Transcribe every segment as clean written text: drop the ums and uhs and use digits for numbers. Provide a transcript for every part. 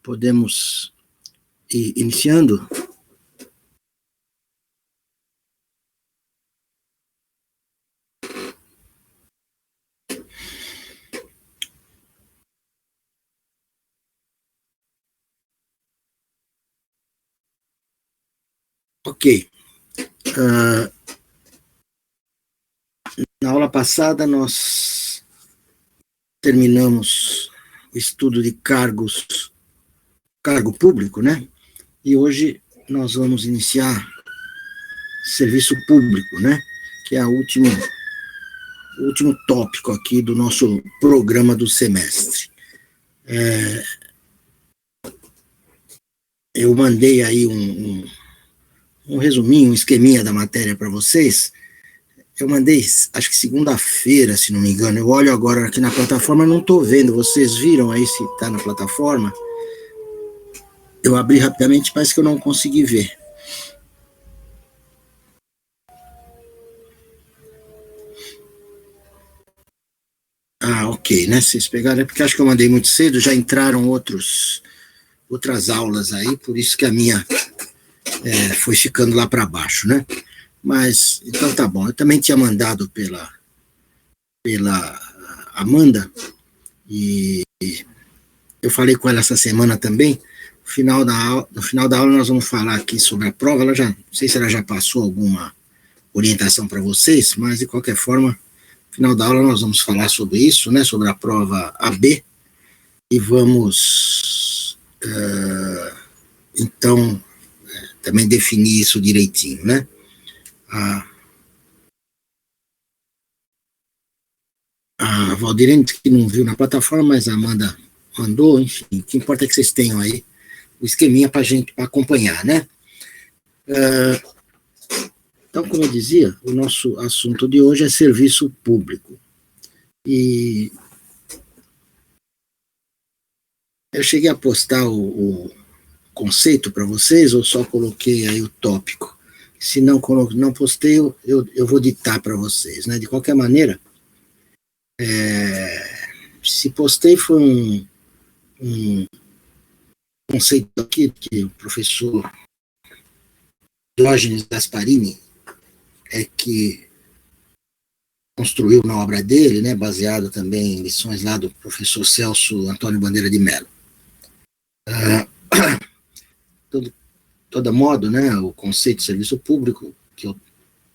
Podemos ir iniciando? Ok. Na aula passada, nós terminamos o estudo de cargo público, né? E hoje nós vamos iniciar serviço público, né? Que é o último tópico aqui do nosso programa do semestre. Eu mandei aí um resuminho, um esqueminha da matéria para vocês. Eu mandei, acho que segunda-feira, se não me engano. Eu olho agora aqui na plataforma, não estou vendo. Vocês viram aí se está na plataforma? Eu abri rapidamente, parece que eu não consegui ver. Ah, ok, né? Vocês pegaram, é porque acho que eu mandei muito cedo, já entraram outras aulas aí, por isso que a minha foi ficando lá para baixo, né? Mas, então tá bom. Eu também tinha mandado pela Amanda, e eu falei com ela essa semana também. No final da aula nós vamos falar aqui sobre a prova. Ela já, não sei se ela já passou alguma orientação para vocês, mas de qualquer forma, no final da aula nós vamos falar sobre isso, né? Sobre a prova AB, e vamos então também definir isso direitinho, né? A Valdirene disse que não viu na plataforma, mas a Amanda mandou, enfim, o que importa é que vocês tenham aí o esqueminha para a gente acompanhar, né? Então, como eu dizia, o nosso assunto de hoje é serviço público. E eu cheguei a postar o conceito para vocês, ou só coloquei aí o tópico? Se não postei, eu vou ditar para vocês, né? De qualquer maneira, se postei foi um conceito aqui que o professor Diógenes Gasparini que construiu na obra dele, né, baseado também em lições lá do professor Celso Antônio Bandeira de Mello. Todo modo, né, o conceito de serviço público que eu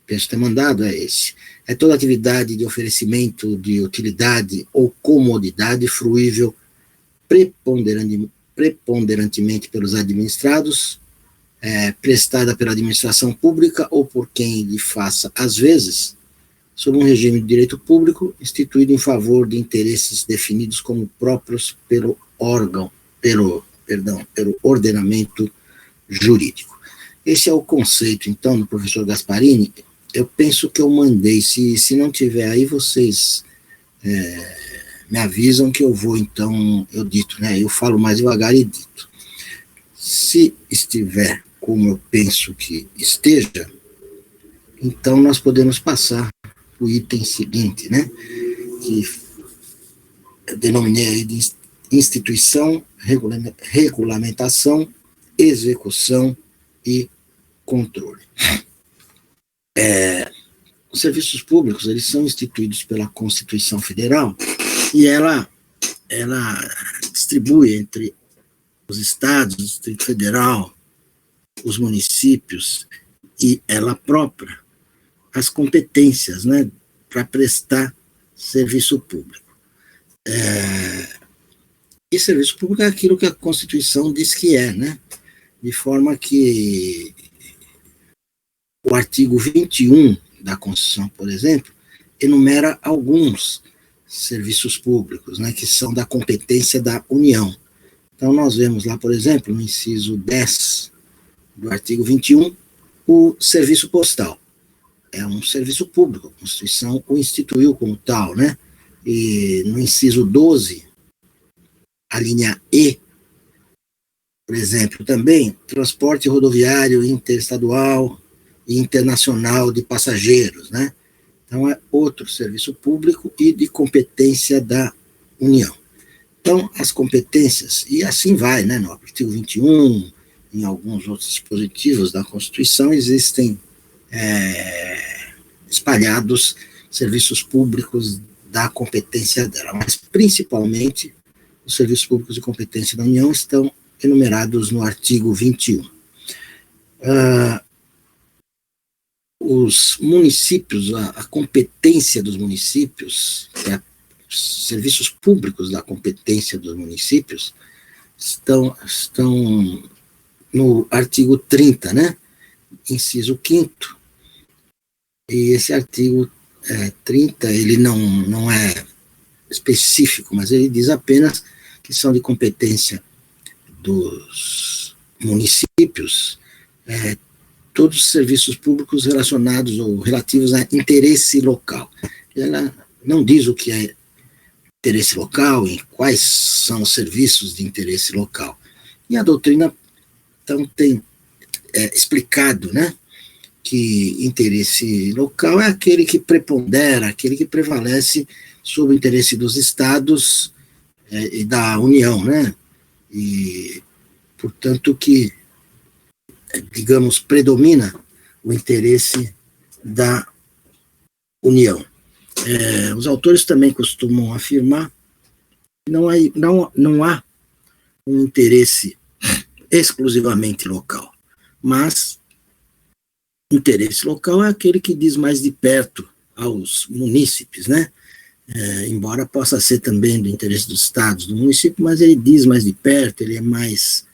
penso ter mandado é esse. É toda atividade de oferecimento de utilidade ou comodidade fruível preponderantemente pelos administrados, prestada pela administração pública ou por quem lhe faça, às vezes, sob um regime de direito público instituído em favor de interesses definidos como próprios pelo ordenamento jurídico. Esse é o conceito, então, do professor Gasparini. Eu penso que eu mandei. Se não tiver aí, vocês me avisam que eu vou, então, eu dito, né? Eu falo mais devagar e dito. Se estiver como eu penso que esteja, então nós podemos passar o item seguinte, né? Que eu denominei aí de instituição, regulamentação, execução e controle. Os serviços públicos, eles são instituídos pela Constituição Federal e ela distribui entre os estados, o Distrito Federal, os municípios e ela própria as competências, né, para prestar serviço público. E serviço público é aquilo que a Constituição diz que é, né? De forma que o artigo 21 da Constituição, por exemplo, enumera alguns serviços públicos, né, que são da competência da União. Então, nós vemos lá, por exemplo, no inciso 10 do artigo 21, o serviço postal. É um serviço público, a Constituição o instituiu como tal, né? E no inciso 12, a linha E, por exemplo, também, transporte rodoviário interestadual e internacional de passageiros, né? Então, é outro serviço público e de competência da União. Então, as competências, e assim vai, né, no artigo 21, em alguns outros dispositivos da Constituição, existem espalhados serviços públicos da competência dela, mas principalmente os serviços públicos de competência da União estão enumerados no artigo 21. Os municípios, a competência dos municípios, os serviços públicos da competência dos municípios, estão no artigo 30, né? Inciso 5º, e esse artigo 30, ele não é específico, mas ele diz apenas que são de competência dos municípios todos os serviços públicos relacionados ou relativos a interesse local. Ela não diz o que é interesse local e quais são os serviços de interesse local. E a doutrina, então, tem explicado, né, que interesse local é aquele que prepondera, aquele que prevalece sobre o interesse dos estados e da União, né, e, portanto, que, digamos, predomina o interesse da União. Os autores também costumam afirmar que não há um interesse exclusivamente local, mas interesse local é aquele que diz mais de perto aos munícipes, né? Embora possa ser também do interesse dos estados, do município, mas ele diz mais de perto, ele é mais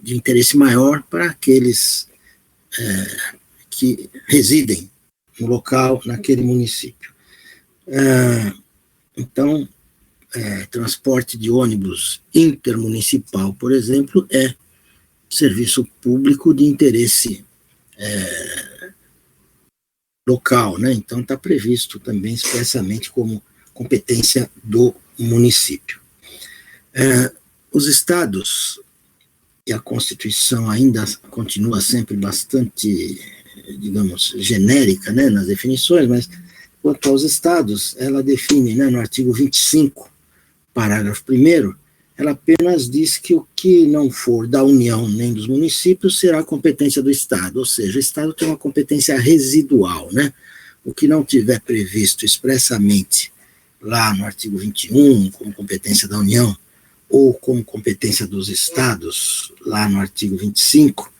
de interesse maior para aqueles que residem no local, naquele município. Então, transporte de ônibus intermunicipal, por exemplo, é serviço público de interesse local, né? Então está previsto também expressamente como competência do município. Os estados, e a Constituição ainda continua sempre bastante, digamos, genérica, né, nas definições, mas quanto aos estados, ela define, né, no artigo 25, parágrafo 1º, ela apenas diz que o que não for da União nem dos municípios será competência do Estado, ou seja, o Estado tem uma competência residual, né? O que não tiver previsto expressamente lá no artigo 21, como competência da União, ou como competência dos Estados, lá no artigo 25,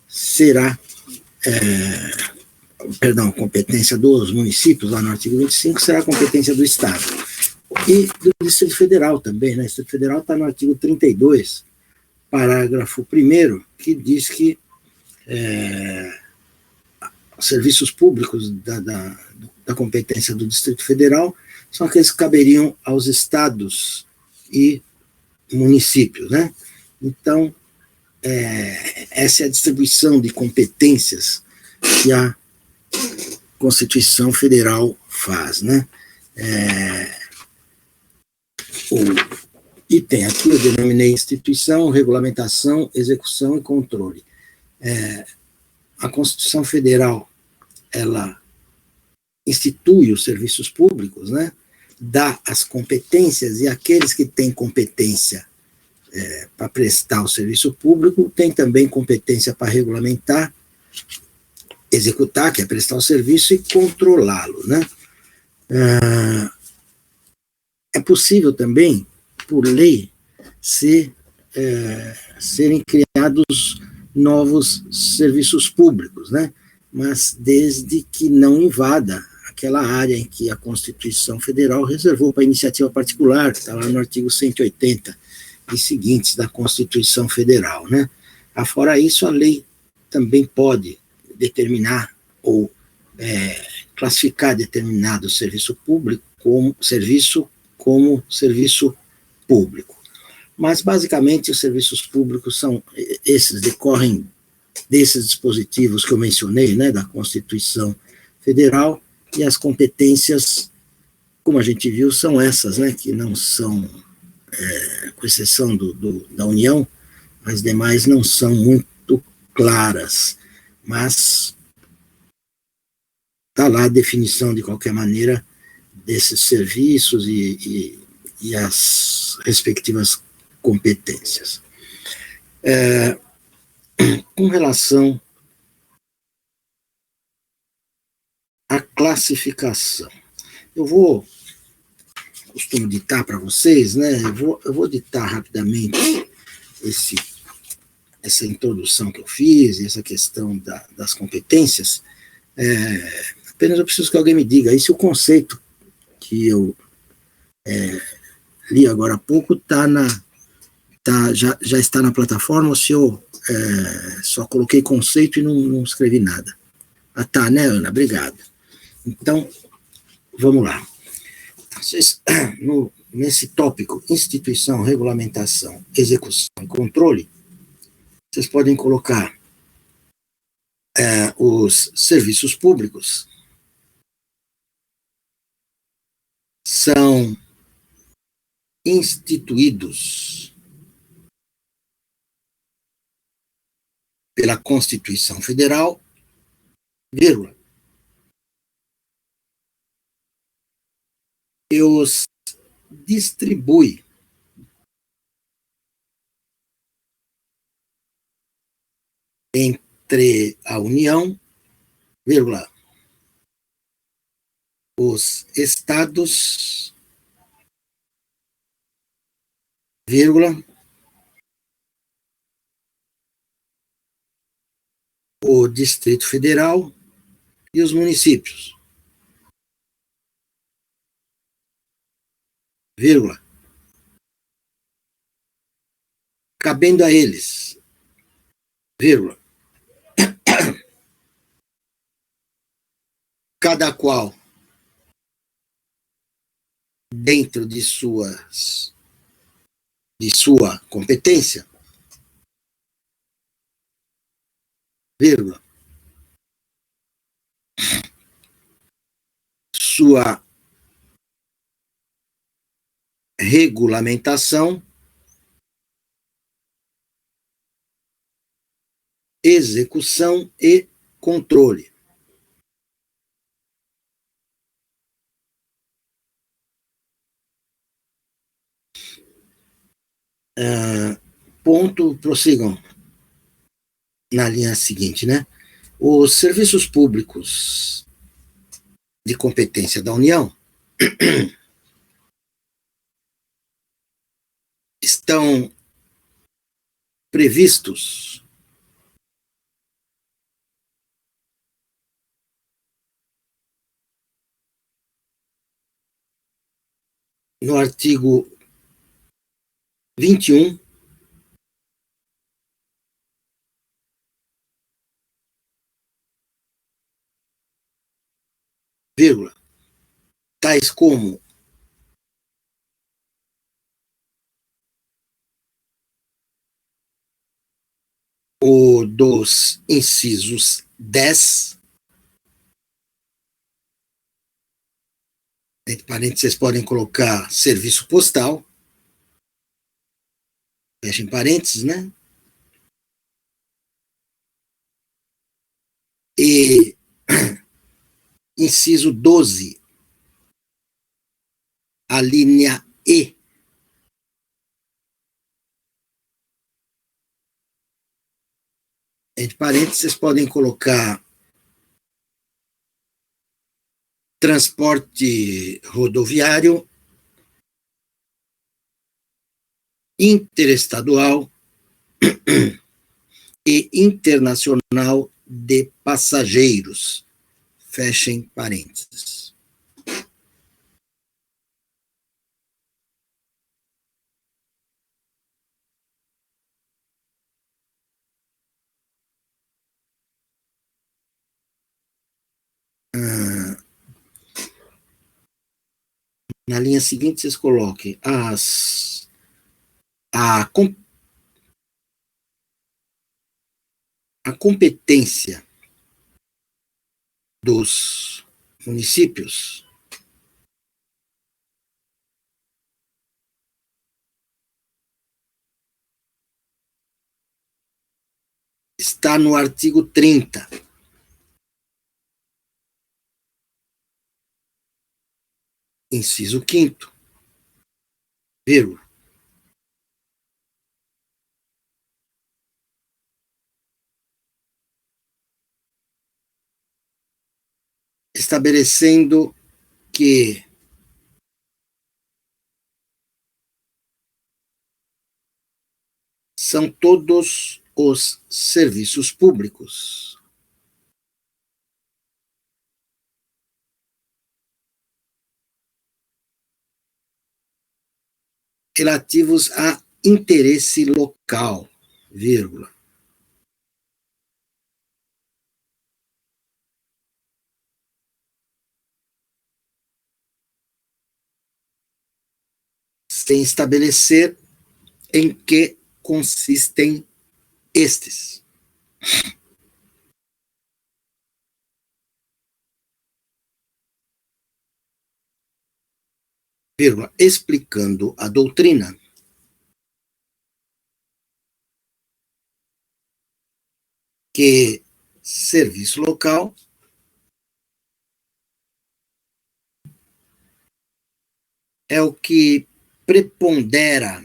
será, competência dos municípios, lá no artigo 25, será competência do Estado. E do Distrito Federal também, né? O Distrito Federal está no artigo 32, parágrafo 1º, que diz que os serviços públicos da competência do Distrito Federal são aqueles que caberiam aos estados e municípios, né? Então, essa é a distribuição de competências que a Constituição Federal faz, né? E tem aqui, eu denominei instituição, regulamentação, execução e controle. A Constituição Federal, ela institui os serviços públicos, né? Dá as competências, e aqueles que têm competência para prestar o serviço público, tem também competência para regulamentar, executar, que é prestar o serviço, e controlá-lo, né? É possível também, por lei, serem criados novos serviços públicos, né? Mas desde que não invada aquela área em que a Constituição Federal reservou para iniciativa particular, que está lá no artigo 180 e seguintes da Constituição Federal, né? Afora isso, a lei também pode determinar ou classificar determinado serviço público como serviço público. Mas, basicamente, os serviços públicos são esses, decorrem desses dispositivos que eu mencionei, né, da Constituição Federal, e as competências, como a gente viu, são essas, né, que não são, com exceção da União, as demais não são muito claras, mas está lá a definição, de qualquer maneira, desses serviços e e as respectivas competências. Com relação à classificação, eu costumo ditar para vocês, né? Eu vou ditar rapidamente essa introdução que eu fiz, e essa questão das competências. Apenas eu preciso que alguém me diga aí se o conceito que eu li agora há pouco já está na plataforma, ou se eu só coloquei conceito e não escrevi nada. Ah, tá, né, Ana? Obrigado. Então, vamos lá. Vocês, nesse tópico, instituição, regulamentação, execução e controle, vocês podem colocar os serviços públicos são instituídos pela Constituição Federal, vírgula, e os distribui entre a União, vírgula, os estados, vírgula, o Distrito Federal e os municípios, vírgula, cabendo a eles, vírgula, cada qual dentro de sua competência, vírgula, sua regulamentação, execução e controle. Ponto, prossigam na linha seguinte, né? Os serviços públicos de competência da União estão previstos no artigo 21, vírgula, tais como o dos incisos 10, entre parênteses, vocês podem colocar serviço postal, fecha em parênteses, né? E inciso 12, a linha E, entre parênteses, vocês podem colocar transporte rodoviário, interestadual e internacional de passageiros, fechem parênteses. Na linha seguinte, vocês coloquem a competência dos municípios está no artigo 30, inciso 5º, vírgula, estabelecendo que são todos os serviços públicos relativos a interesse local, vírgula, sem estabelecer em que consistem estes. Vírgula, explicando a doutrina que serviço local é o que prepondera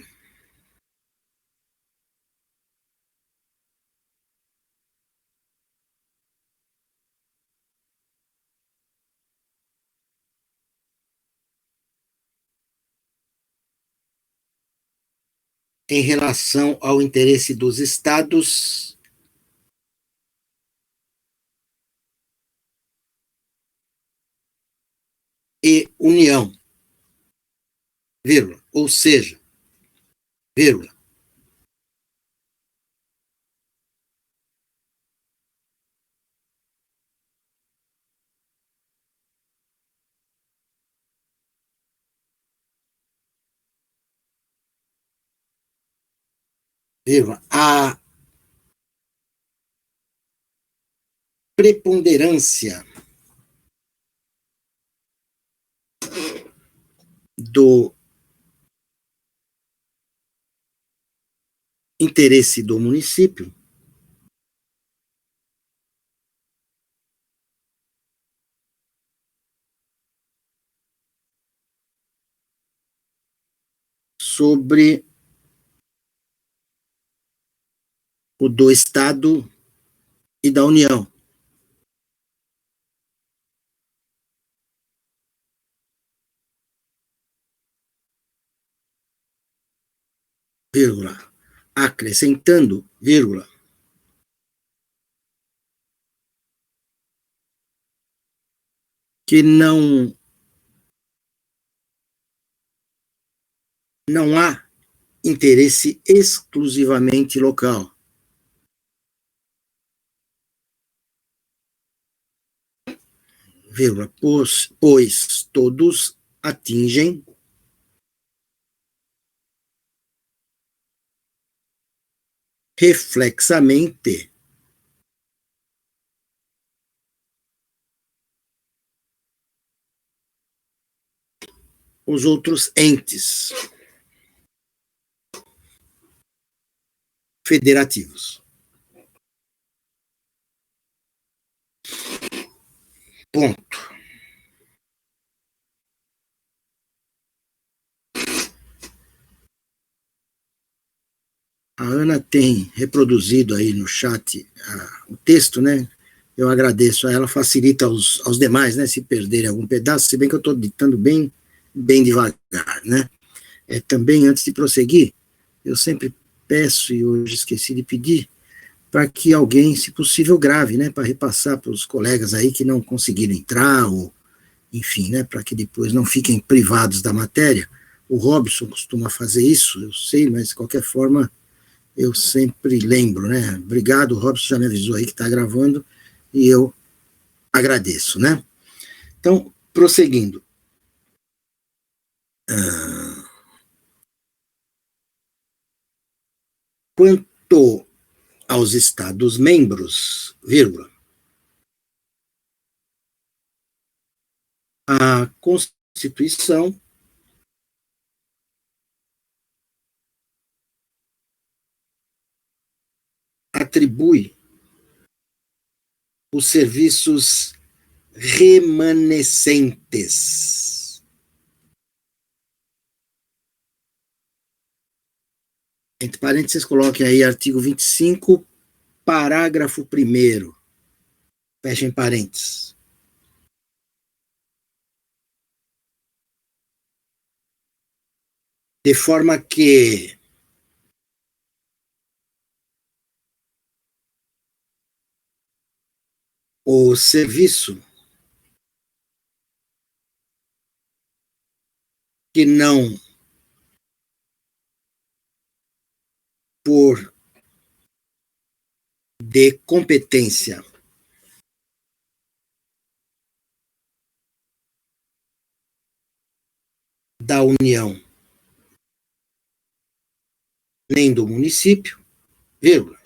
em relação ao interesse dos estados e União, vírgula, ou seja, vírgula, vírgula, a preponderância do interesse do município sobre o do Estado e da União, vírgula, acrescentando, vírgula, que não há interesse exclusivamente local, vírgula, pois todos atingem reflexamente os outros entes federativos. Ponto. A Ana tem reproduzido aí no chat o texto, né? Eu agradeço a ela, facilita aos demais, né? Se perderem algum pedaço, se bem que eu estou ditando bem devagar, né? Também, antes de prosseguir, eu sempre peço, e hoje esqueci de pedir, para que alguém, se possível, grave, né? Para repassar para os colegas aí que não conseguiram entrar, ou enfim, né? Para que depois não fiquem privados da matéria. O Robson costuma fazer isso, eu sei, mas de qualquer forma eu sempre lembro, né? Obrigado, o Robson já me avisou aí que está gravando e eu agradeço, né? Então, prosseguindo. Quanto aos Estados-membros, vírgula, a Constituição atribui os serviços remanescentes Entre parênteses, coloque aí artigo 25, parágrafo 1º. Fechem parênteses. De forma que o serviço que não for de competência da União nem do município, vírgula,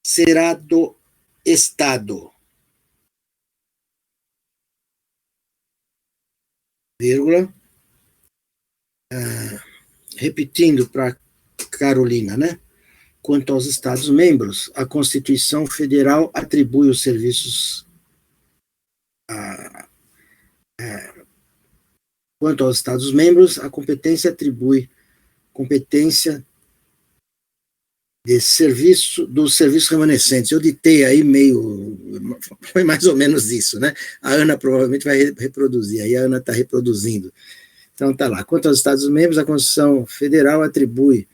será do Estado, vírgula, repetindo para Carolina, né? Quanto aos Estados-membros, a Constituição Federal atribui os serviços. Quanto aos Estados-membros, a competência atribui competência de serviço dos serviços remanescentes. Eu ditei aí meio, foi mais ou menos isso, né? A Ana provavelmente vai reproduzir, aí a Ana está reproduzindo. Então tá lá. Quanto aos Estados-membros, a Constituição Federal atribui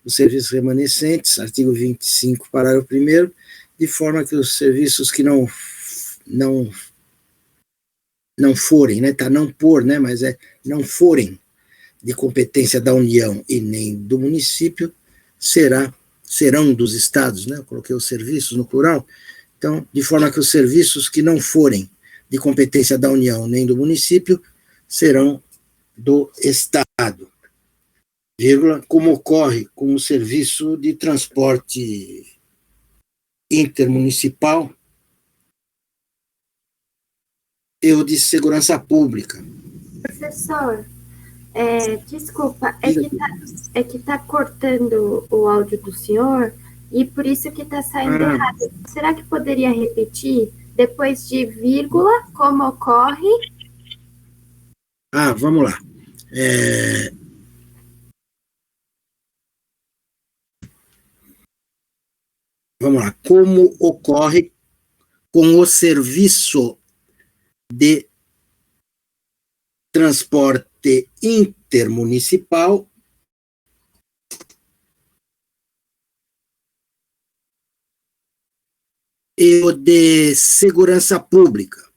os serviços remanescentes, artigo 25, parágrafo 1º, de forma que os serviços que não forem, né? Tá não por, né? Mas não forem de competência da União e nem do município, serão dos estados, né? Eu coloquei os serviços no plural. Então, de forma que os serviços que não forem de competência da União nem do município serão do Estado, vírgula, como ocorre com o serviço de transporte intermunicipal e o de segurança pública. Professor, desculpa, é que tá cortando o áudio do senhor e por isso que está saindo errado. Será que poderia repetir depois de vírgula, como ocorre? Vamos lá. Vamos lá. Como ocorre com o serviço de transporte intermunicipal e o de segurança pública,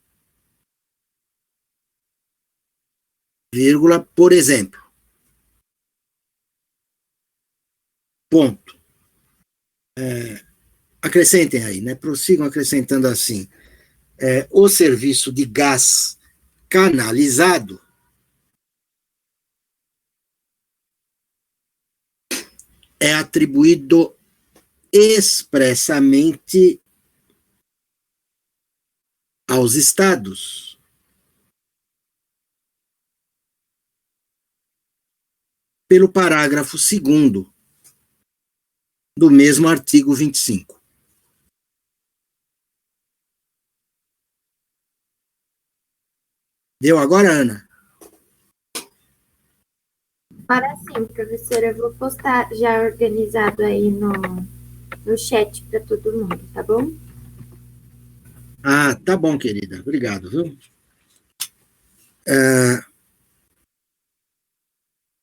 vírgula, por exemplo. Ponto. Acrescentem aí, né? Prossigam acrescentando assim. O serviço de gás canalizado é atribuído expressamente aos estados, pelo parágrafo 2º do mesmo artigo 25. Deu agora, Ana? Para sim, professora, eu vou postar já organizado aí no chat para todo mundo, tá bom? Tá bom, querida. Obrigado, viu?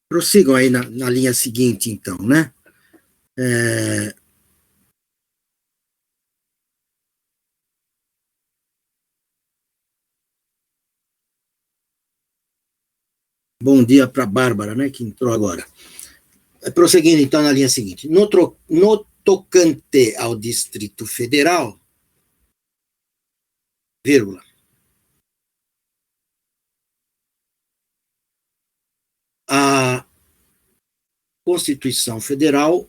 Prossigam aí na linha seguinte, então, né? Bom dia para a Bárbara, né, que entrou agora. Prosseguindo, então, na linha seguinte. No tocante ao Distrito Federal, vírgula, a Constituição Federal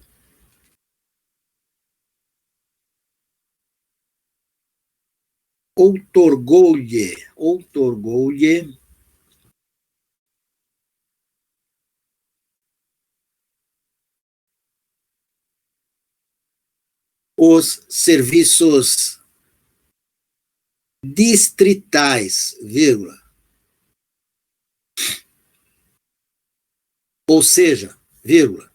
outorgou-lhe os serviços distritais, vírgula, ou seja, vírgula,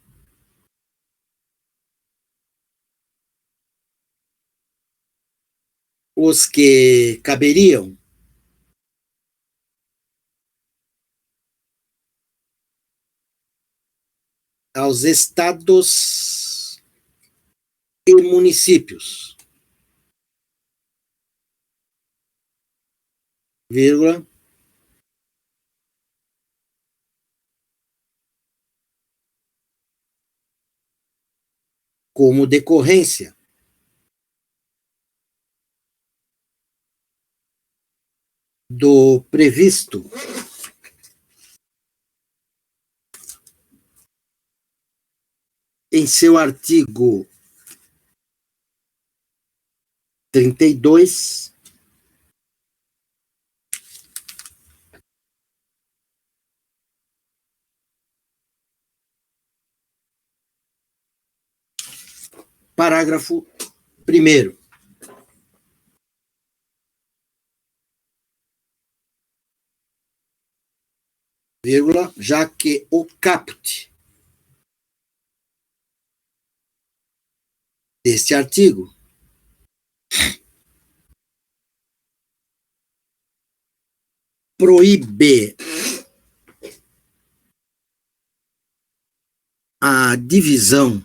os que caberiam aos estados e municípios, vírgula, como decorrência do previsto em seu artigo 32, parágrafo 1º, vírgula, já que o caput deste artigo proíbe a divisão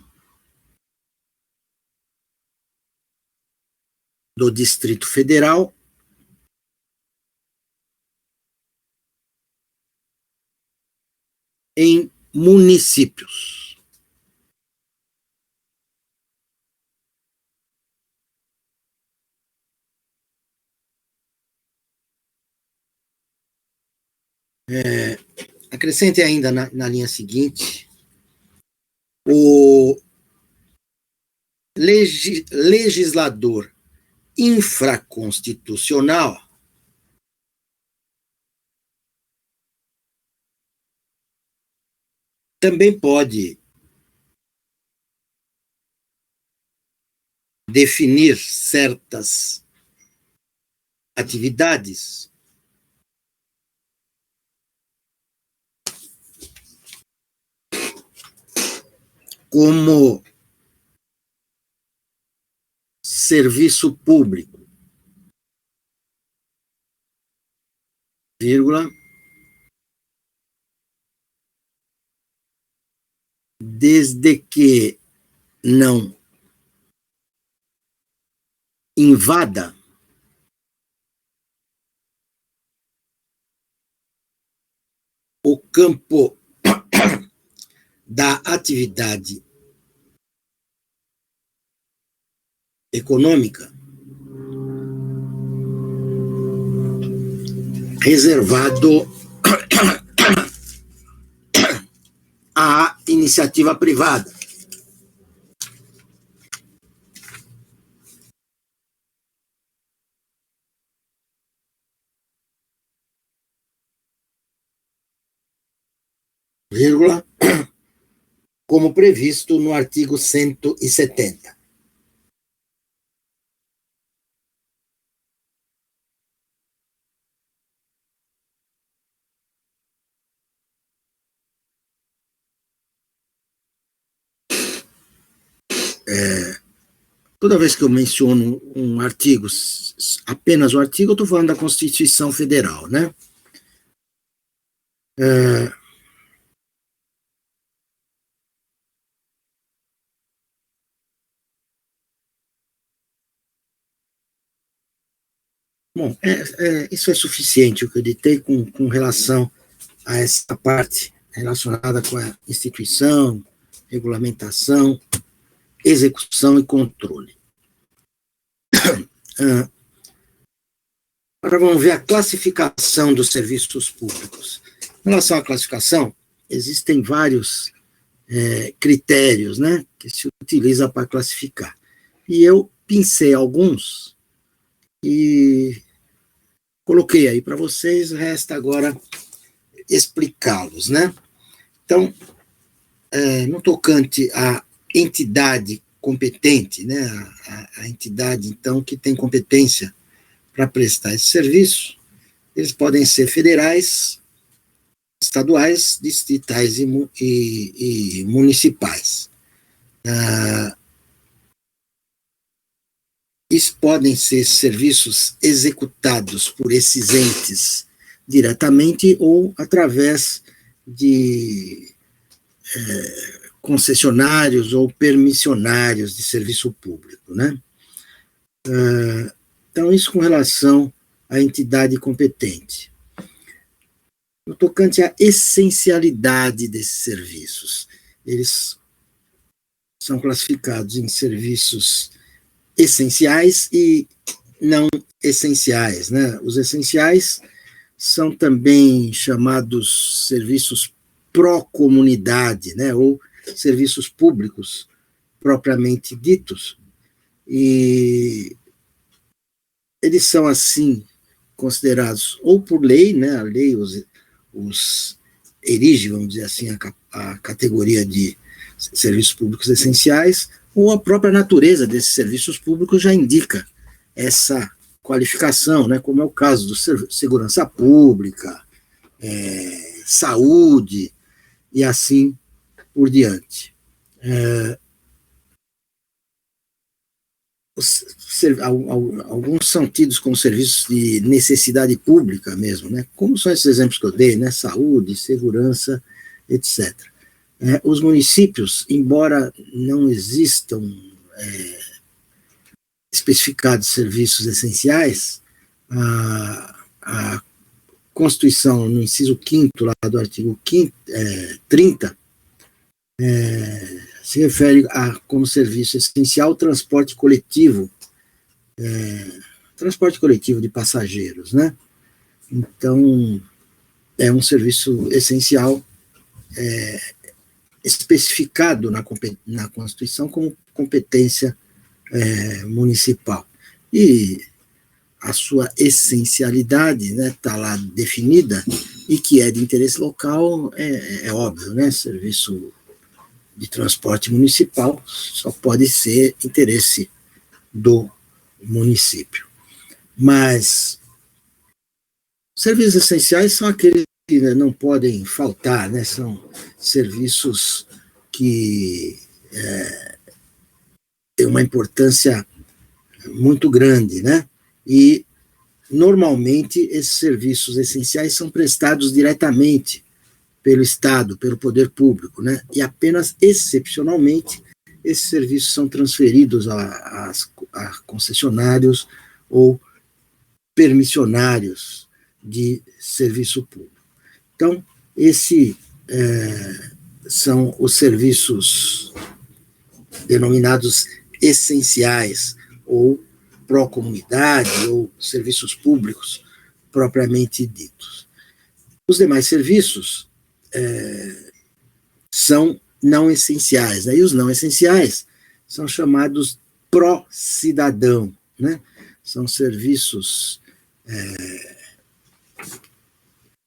do Distrito Federal em municípios. Acrescente ainda na linha seguinte, o legislador infraconstitucional também pode definir certas atividades como serviço público, vírgula, desde que não invada o campo da atividade econômica reservado à iniciativa privada. Vírgula, como previsto no artigo 170. Toda vez que eu menciono um artigo, apenas o artigo, eu estou falando da Constituição Federal, né? Bom, isso é suficiente o que eu ditei com relação a essa parte relacionada com a instituição, regulamentação, execução e controle. Agora vamos ver a classificação dos serviços públicos. Em relação à classificação, existem vários critérios, né, que se utiliza para classificar. E eu pincei alguns e coloquei aí para vocês, resta agora explicá-los, né? Então, no tocante à entidade competente, né, a entidade, então, que tem competência para prestar esse serviço, eles podem ser federais, estaduais, distritais e municipais. Isso podem ser serviços executados por esses entes diretamente ou através de concessionários ou permissionários de serviço público, né? Então, isso com relação à entidade competente. No tocante à essencialidade desses serviços, eles são classificados em serviços essenciais e não essenciais, né? Os essenciais são também chamados serviços pró-comunidade, né? Ou serviços públicos propriamente ditos, e eles são, assim, considerados ou por lei, né? A lei os erige, vamos dizer assim, a categoria de serviços públicos essenciais, ou a própria natureza desses serviços públicos já indica essa qualificação, né, como é o caso do segurança pública, saúde e assim por diante. Alguns são tidos como serviços de necessidade pública mesmo, né, como são esses exemplos que eu dei, né, saúde, segurança, etc. Os municípios, embora não existam especificados serviços essenciais, a Constituição, no inciso 5º, lá do artigo 30, se refere como serviço essencial transporte coletivo de passageiros, né? Então, é um serviço essencial especificado na Constituição como competência municipal. E a sua essencialidade, né, está lá definida, e que é de interesse local, é óbvio, né? Serviço de transporte municipal só pode ser interesse do município. Mas serviços essenciais são aqueles que, né, não podem faltar, né? São serviços que têm uma importância muito grande, né? E, normalmente, esses serviços essenciais são prestados diretamente pelo Estado, pelo poder público, né? E apenas excepcionalmente esses serviços são transferidos a concessionários ou permissionários de serviço público. Então, esses são os serviços denominados essenciais, ou pró-comunidade, ou serviços públicos propriamente ditos. Os demais serviços são não essenciais, né? E os não essenciais são chamados pró-cidadão, né? São serviços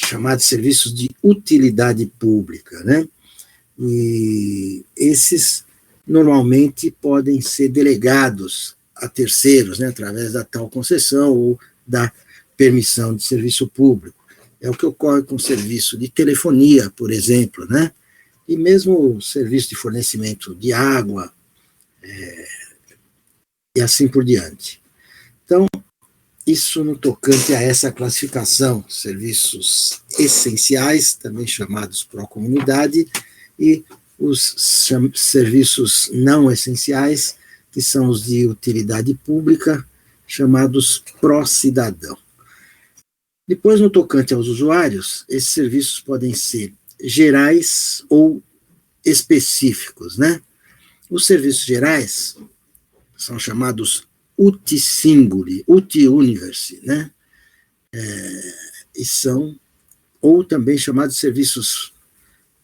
chamados serviços de utilidade pública, né? E esses normalmente podem ser delegados a terceiros, né, através da tal concessão ou da permissão de serviço público. É o que ocorre com o serviço de telefonia, por exemplo, né? E mesmo o serviço de fornecimento de água, e assim por diante. Então, isso no tocante a essa classificação, serviços essenciais, também chamados pró-comunidade, e os serviços não essenciais, que são os de utilidade pública, chamados pró-cidadão. Depois, no tocante aos usuários, esses serviços podem ser gerais ou específicos, né? Os serviços gerais são chamados uti singuli, uti universi, né? E são, ou também chamados serviços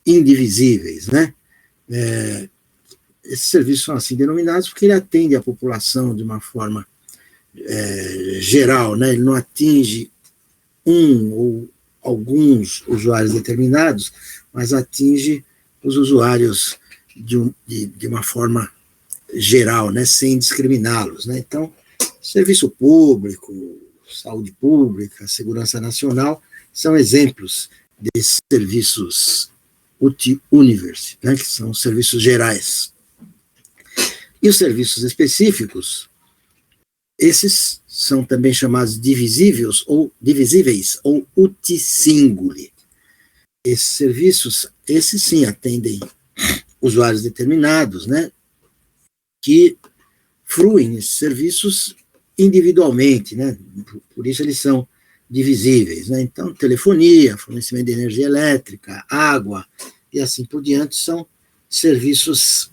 indivisíveis, né? Esses serviços são assim denominados porque ele atende a população de uma forma geral, né? Ele não atinge um ou alguns usuários determinados, mas atinge os usuários de uma forma geral, né? Sem discriminá-los, né? Então, serviço público, saúde pública, segurança nacional, são exemplos desses serviços uti-universe, né, que são serviços gerais. E os serviços específicos, esses são também chamados divisíveis ou uti-singuli. Esses serviços, esses sim atendem usuários determinados, né, que fruem esses serviços individualmente, né, por isso eles são divisíveis, né, então telefonia, fornecimento de energia elétrica, água e assim por diante são serviços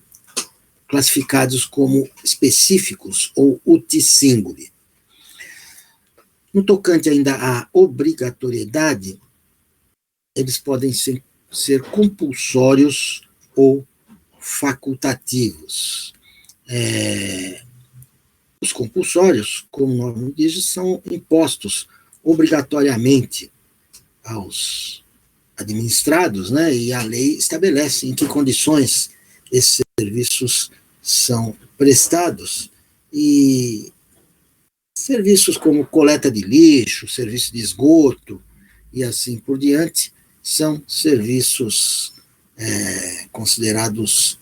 classificados como específicos ou uti-singuli. No tocante ainda à obrigatoriedade, eles podem ser compulsórios ou facultativos. Os compulsórios, como o nome diz, são impostos obrigatoriamente aos administrados, né, e a lei estabelece em que condições esses serviços são prestados, e serviços como coleta de lixo, serviço de esgoto e assim por diante, são serviços considerados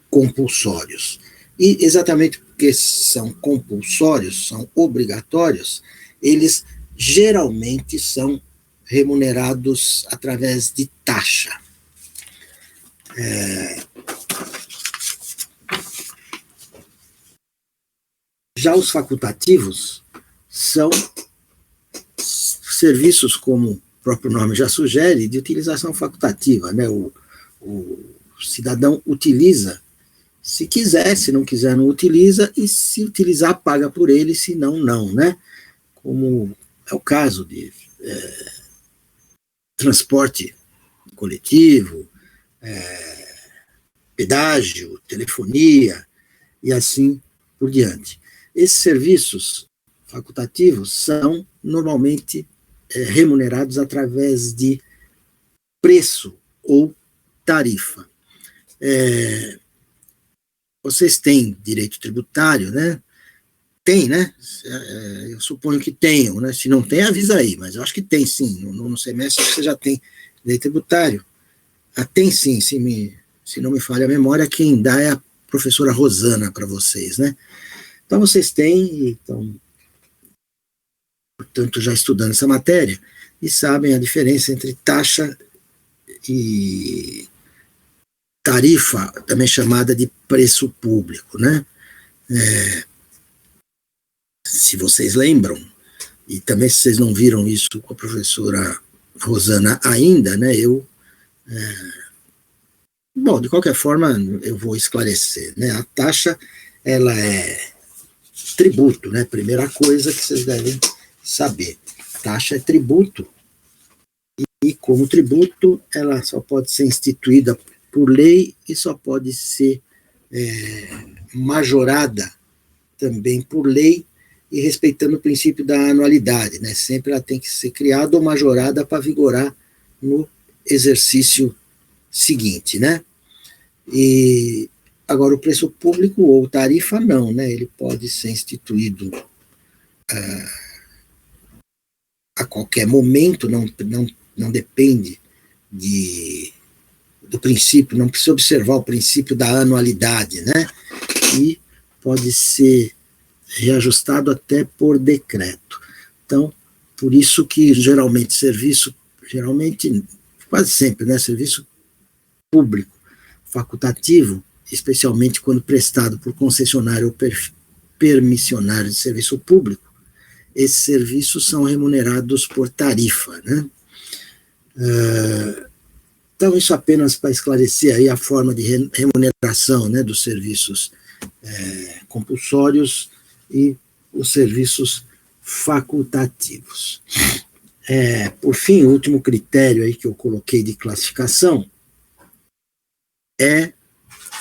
compulsórios. E exatamente porque são compulsórios, são obrigatórios, eles geralmente são remunerados através de taxa. Já os facultativos são serviços, como o próprio nome já sugere, de utilização facultativa, né? O cidadão utiliza, se quiser, se não quiser, não utiliza, e se utilizar, paga por ele, se não, não, né? Como é o caso de transporte coletivo, pedágio, telefonia e assim por diante. Esses serviços facultativos são normalmente remunerados através de preço ou tarifa. Vocês têm direito tributário, né? Tem, né? Eu suponho que tenham, né? Se não tem, avisa aí, mas eu acho que tem sim. No semestre você já tem direito tributário. Tem sim, se não me falha a memória, quem dá é a professora Rosana para vocês, né? Então vocês têm, então, portanto, já estudando essa matéria, e sabem a diferença entre taxa e tarifa, também chamada de preço público, né? Se vocês lembram, e também se vocês não viram isso com a professora Rosana ainda, né? Bom, de qualquer forma, eu vou esclarecer, né? A taxa, ela é tributo, né? Primeira coisa que vocês devem saber. Taxa é tributo, e como tributo, ela só pode ser instituída por lei e só pode ser majorada também por lei e respeitando o princípio da anualidade, né? Sempre ela tem que ser criada ou majorada para vigorar no exercício seguinte, né? E agora o preço público ou tarifa não, né? Ele pode ser instituído a qualquer momento, não depende do princípio, não precisa observar o princípio da anualidade, né? E pode ser reajustado até por decreto. Então, por isso que geralmente quase sempre, né, serviço público facultativo, especialmente quando prestado por concessionário ou permissionário de serviço público, esses serviços são remunerados por tarifa, né? Então, isso apenas para esclarecer aí a forma de remuneração, né, dos serviços compulsórios e os serviços facultativos. Por fim, o último critério aí que eu coloquei de classificação é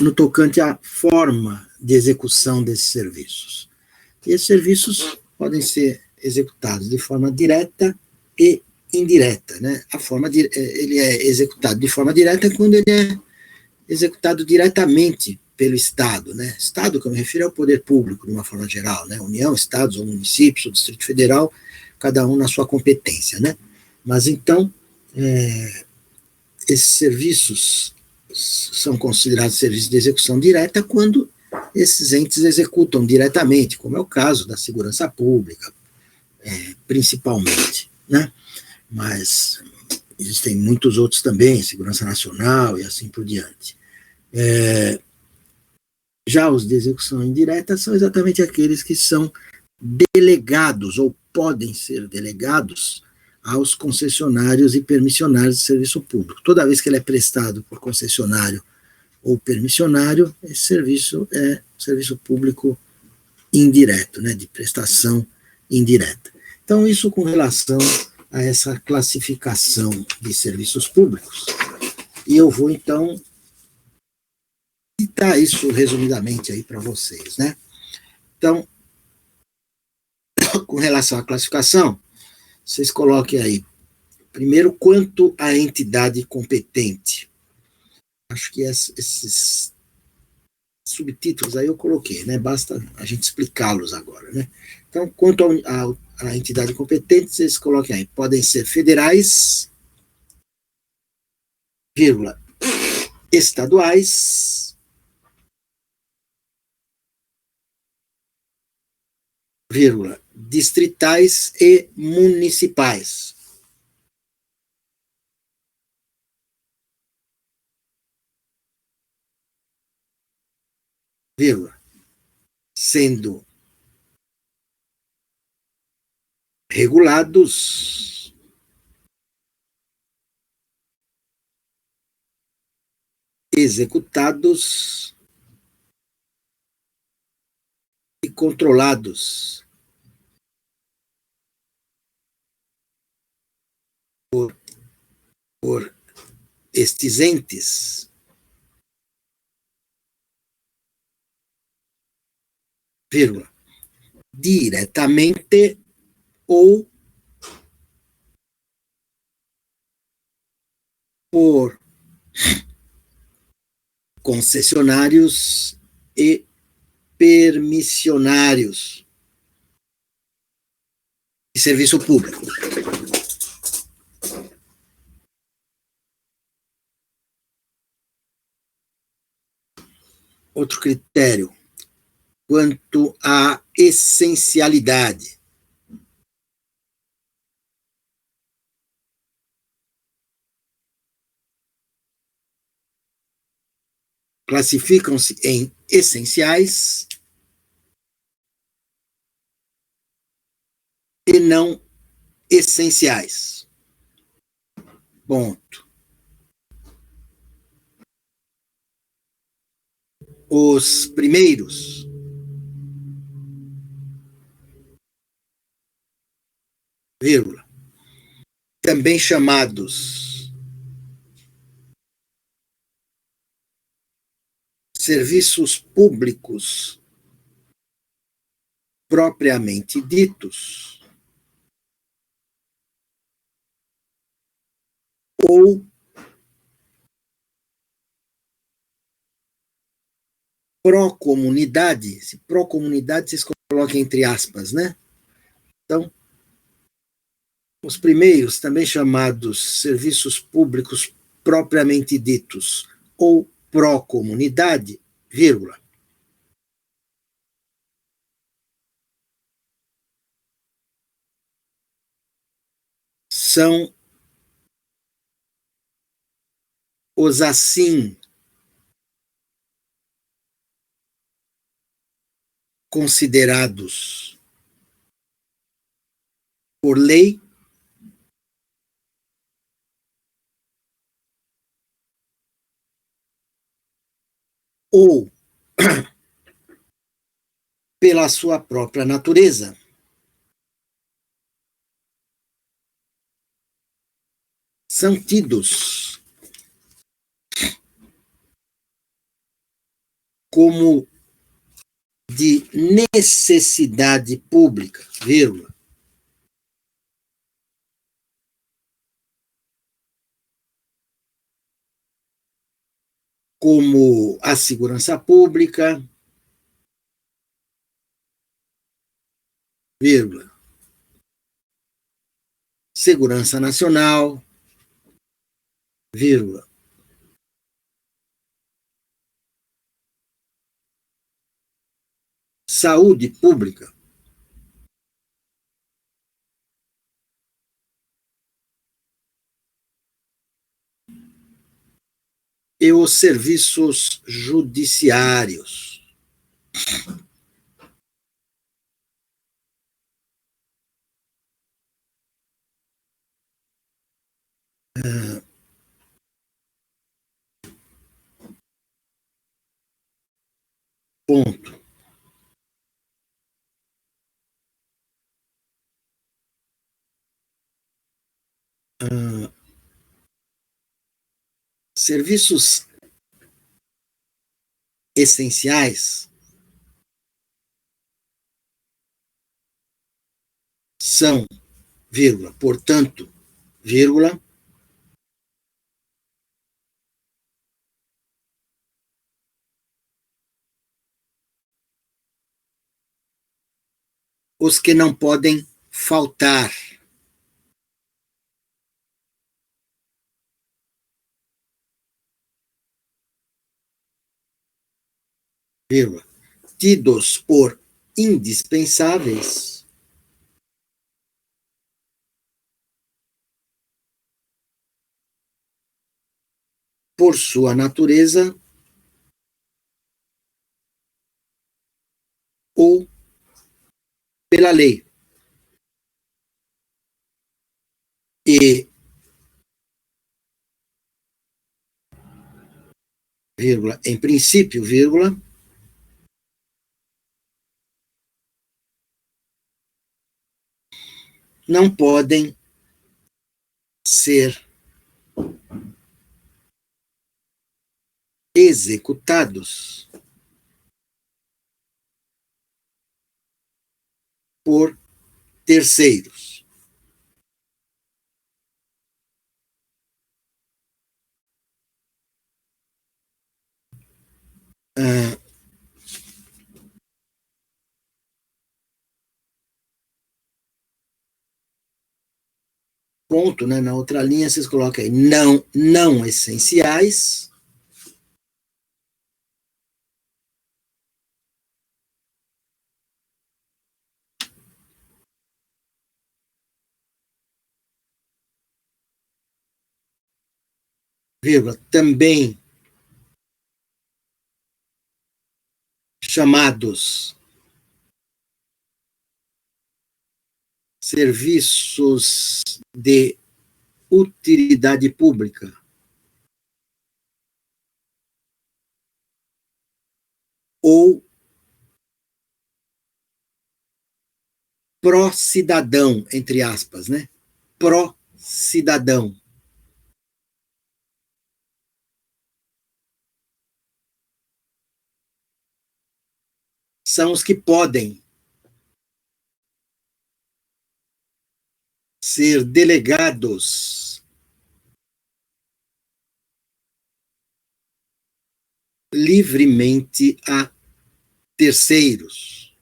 no tocante à forma de execução desses serviços. E esses serviços podem ser executados de forma direta e indireta, né? Ele é executado de forma direta quando ele é executado diretamente pelo Estado, né? Estado, que eu me refiro, é o poder público, de uma forma geral, né? União, Estados, ou municípios, ou Distrito Federal, cada um na sua competência, né? Mas então, Esses serviços são considerados serviços de execução direta quando esses entes executam diretamente, como é o caso da segurança pública, principalmente, né? Mas existem muitos outros também, segurança nacional e assim por diante. Já os de execução indireta são exatamente aqueles que são delegados ou podem ser delegados aos concessionários e permissionários de serviço público. Toda vez que ele é prestado por concessionário ou permissionário, esse serviço é serviço público indireto, né, de prestação indireta. Então, isso com relação a essa classificação de serviços públicos. E eu vou, então, citar isso resumidamente aí para vocês, né? Então, com relação à classificação, vocês coloquem aí, primeiro, quanto à entidade competente. Acho que esses subtítulos aí eu coloquei, né? Basta a gente explicá-los agora, né? Então, quanto à entidade competente, vocês coloquem aí, podem ser federais, vírgula, estaduais, vírgula, distritais e municipais. Vírgula, sendo regulados, executados e controlados por estes entes, vírgula, diretamente ou por concessionários e permissionários de serviço público. Outro critério, quanto à essencialidade. Classificam-se em essenciais e não essenciais. Ponto. Os primeiros, vírgula, também chamados serviços públicos propriamente ditos, ou pró-comunidade. Se pró-comunidade, vocês coloquem entre aspas, né? Então, os primeiros, também chamados serviços públicos propriamente ditos, ou pró-comunidade, vírgula, são os assim considerados por lei ou pela sua própria natureza. São tidos como de necessidade pública, vírgula, como a segurança pública, vírgula, segurança nacional, vírgula, saúde pública, e os serviços judiciários. Ponto. Serviços essenciais são, vírgula, portanto, vírgula, os que não podem faltar. Vírgula, tidos por indispensáveis por sua natureza ou pela lei. E, vírgula, em princípio, vírgula, não podem ser executados por terceiros. Ponto, né? Na outra linha, vocês colocam aí não essenciais, vírgula, também chamados serviços de utilidade pública ou pró-cidadão, entre aspas, né? Pró-cidadão. São os que podem ser delegados livremente a terceiros.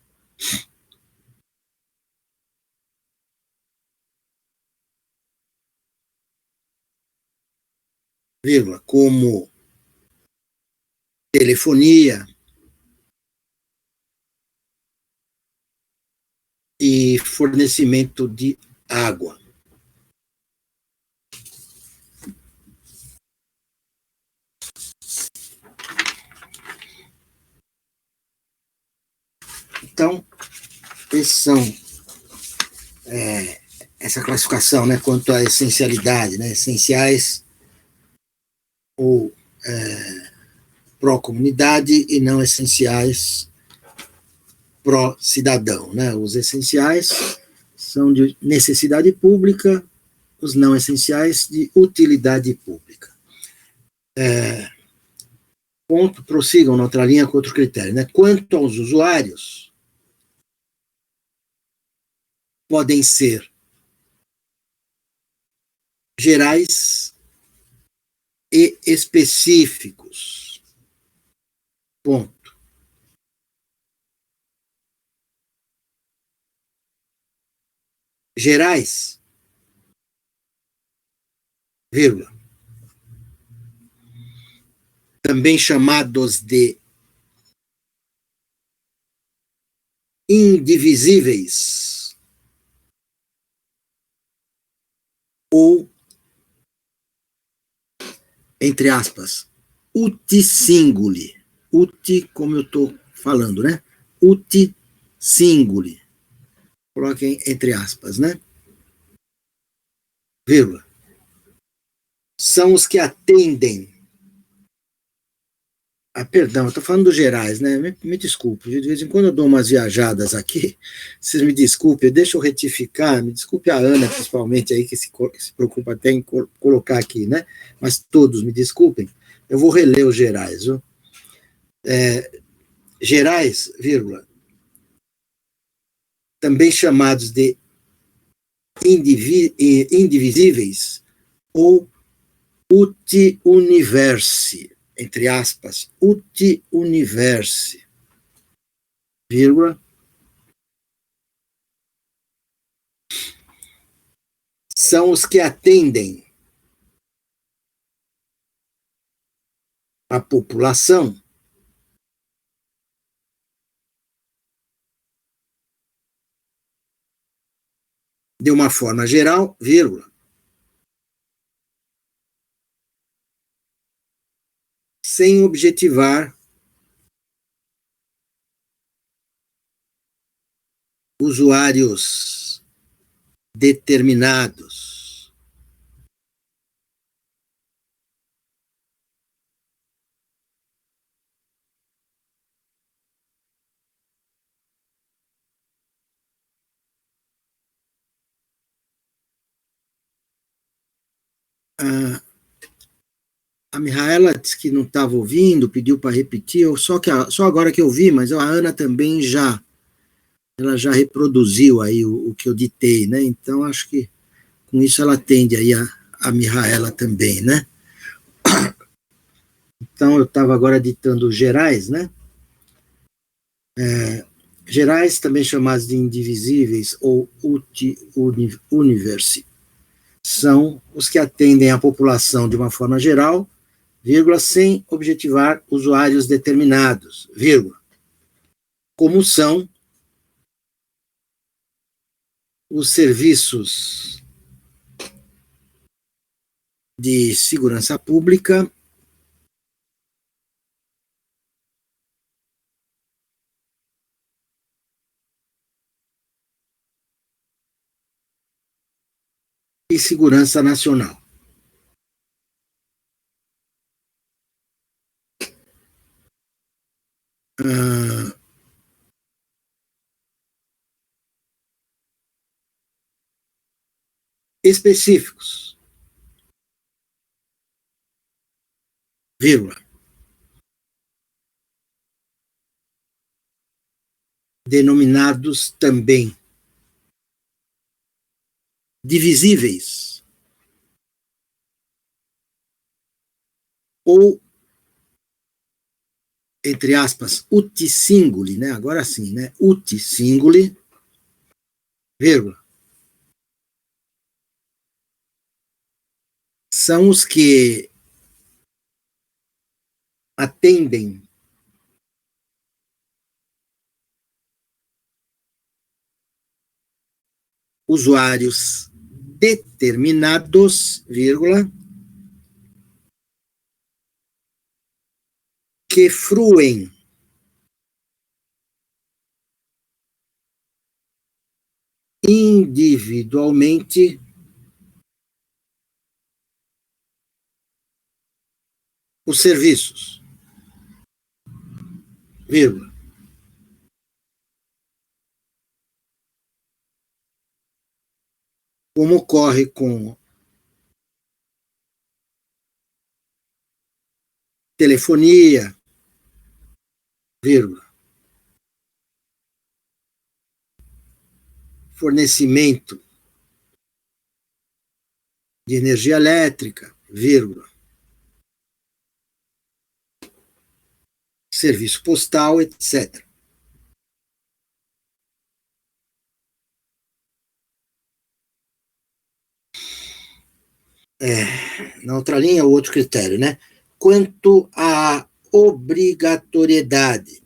Vírgula, como telefonia e fornecimento de água. Então, esses são essa classificação, né, quanto à essencialidade, né, essenciais ou pró-comunidade e não essenciais pró-cidadão, né? Os essenciais são de necessidade pública, os não essenciais de utilidade pública. Ponto, prossigam na outra linha com outro critério, né? Quanto aos usuários, podem ser gerais e específicos. Ponto. Gerais, vírgula, também chamados de indivisíveis, ou, entre aspas, uti singuli. Uti, como eu estou falando, né? Uti singuli. Coloquem entre aspas, né? Vírgula. São os que atendem. Ah, perdão, eu estou falando dos gerais, né? Me desculpe, de vez em quando eu dou umas viajadas aqui, vocês me desculpem, deixa eu retificar, me desculpe a Ana, principalmente, aí, que se preocupa até em colocar aqui, né? Mas todos me desculpem, eu vou reler os gerais, viu? Gerais, vírgula, também chamados de indivisíveis ou uti universi, entre aspas, uti universi, vírgula, são os que atendem a população de uma forma geral, vírgula, sem objetivar usuários determinados. A Mihaela disse que não estava ouvindo, pediu para repetir, só agora que eu vi, mas a Ana também ela já reproduziu aí o que eu ditei, né? Então acho que com isso ela atende aí a Mihaela também, né? Então eu estava agora ditando gerais, né? Gerais, também chamados de indivisíveis ou uti universi, são os que atendem a população de uma forma geral, vírgula, sem objetivar usuários determinados, vírgula, como são os serviços de segurança pública, e segurança nacional. Específicos, vírgula, denominados também divisíveis ou, entre aspas, uti singuli, né? Agora sim, né? Uti singuli, vírgula, são os que atendem usuários determinados, vírgula, que fruem individualmente os serviços, vírgula, como ocorre com telefonia, vírgula, fornecimento de energia elétrica, vírgula, serviço postal, etc. Na outra linha, o outro critério, né? quanto à obrigatoriedade.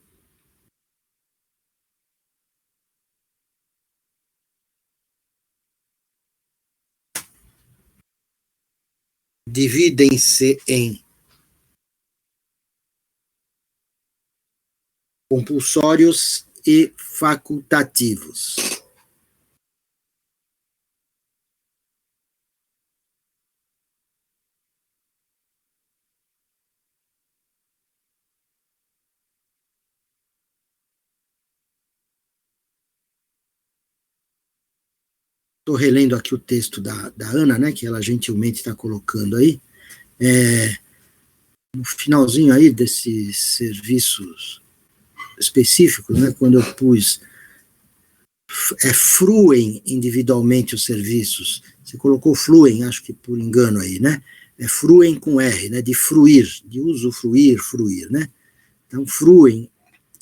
Dividem-se em compulsórios e facultativos. Estou relendo aqui o texto da Ana, né, que ela gentilmente está colocando aí. No finalzinho aí desses serviços específicos, né, quando eu pus fruem individualmente os serviços. Você colocou fluem, acho que por engano aí, né? Fruem com R, né? De fruir, de usufruir, fruir, né? Então, fruem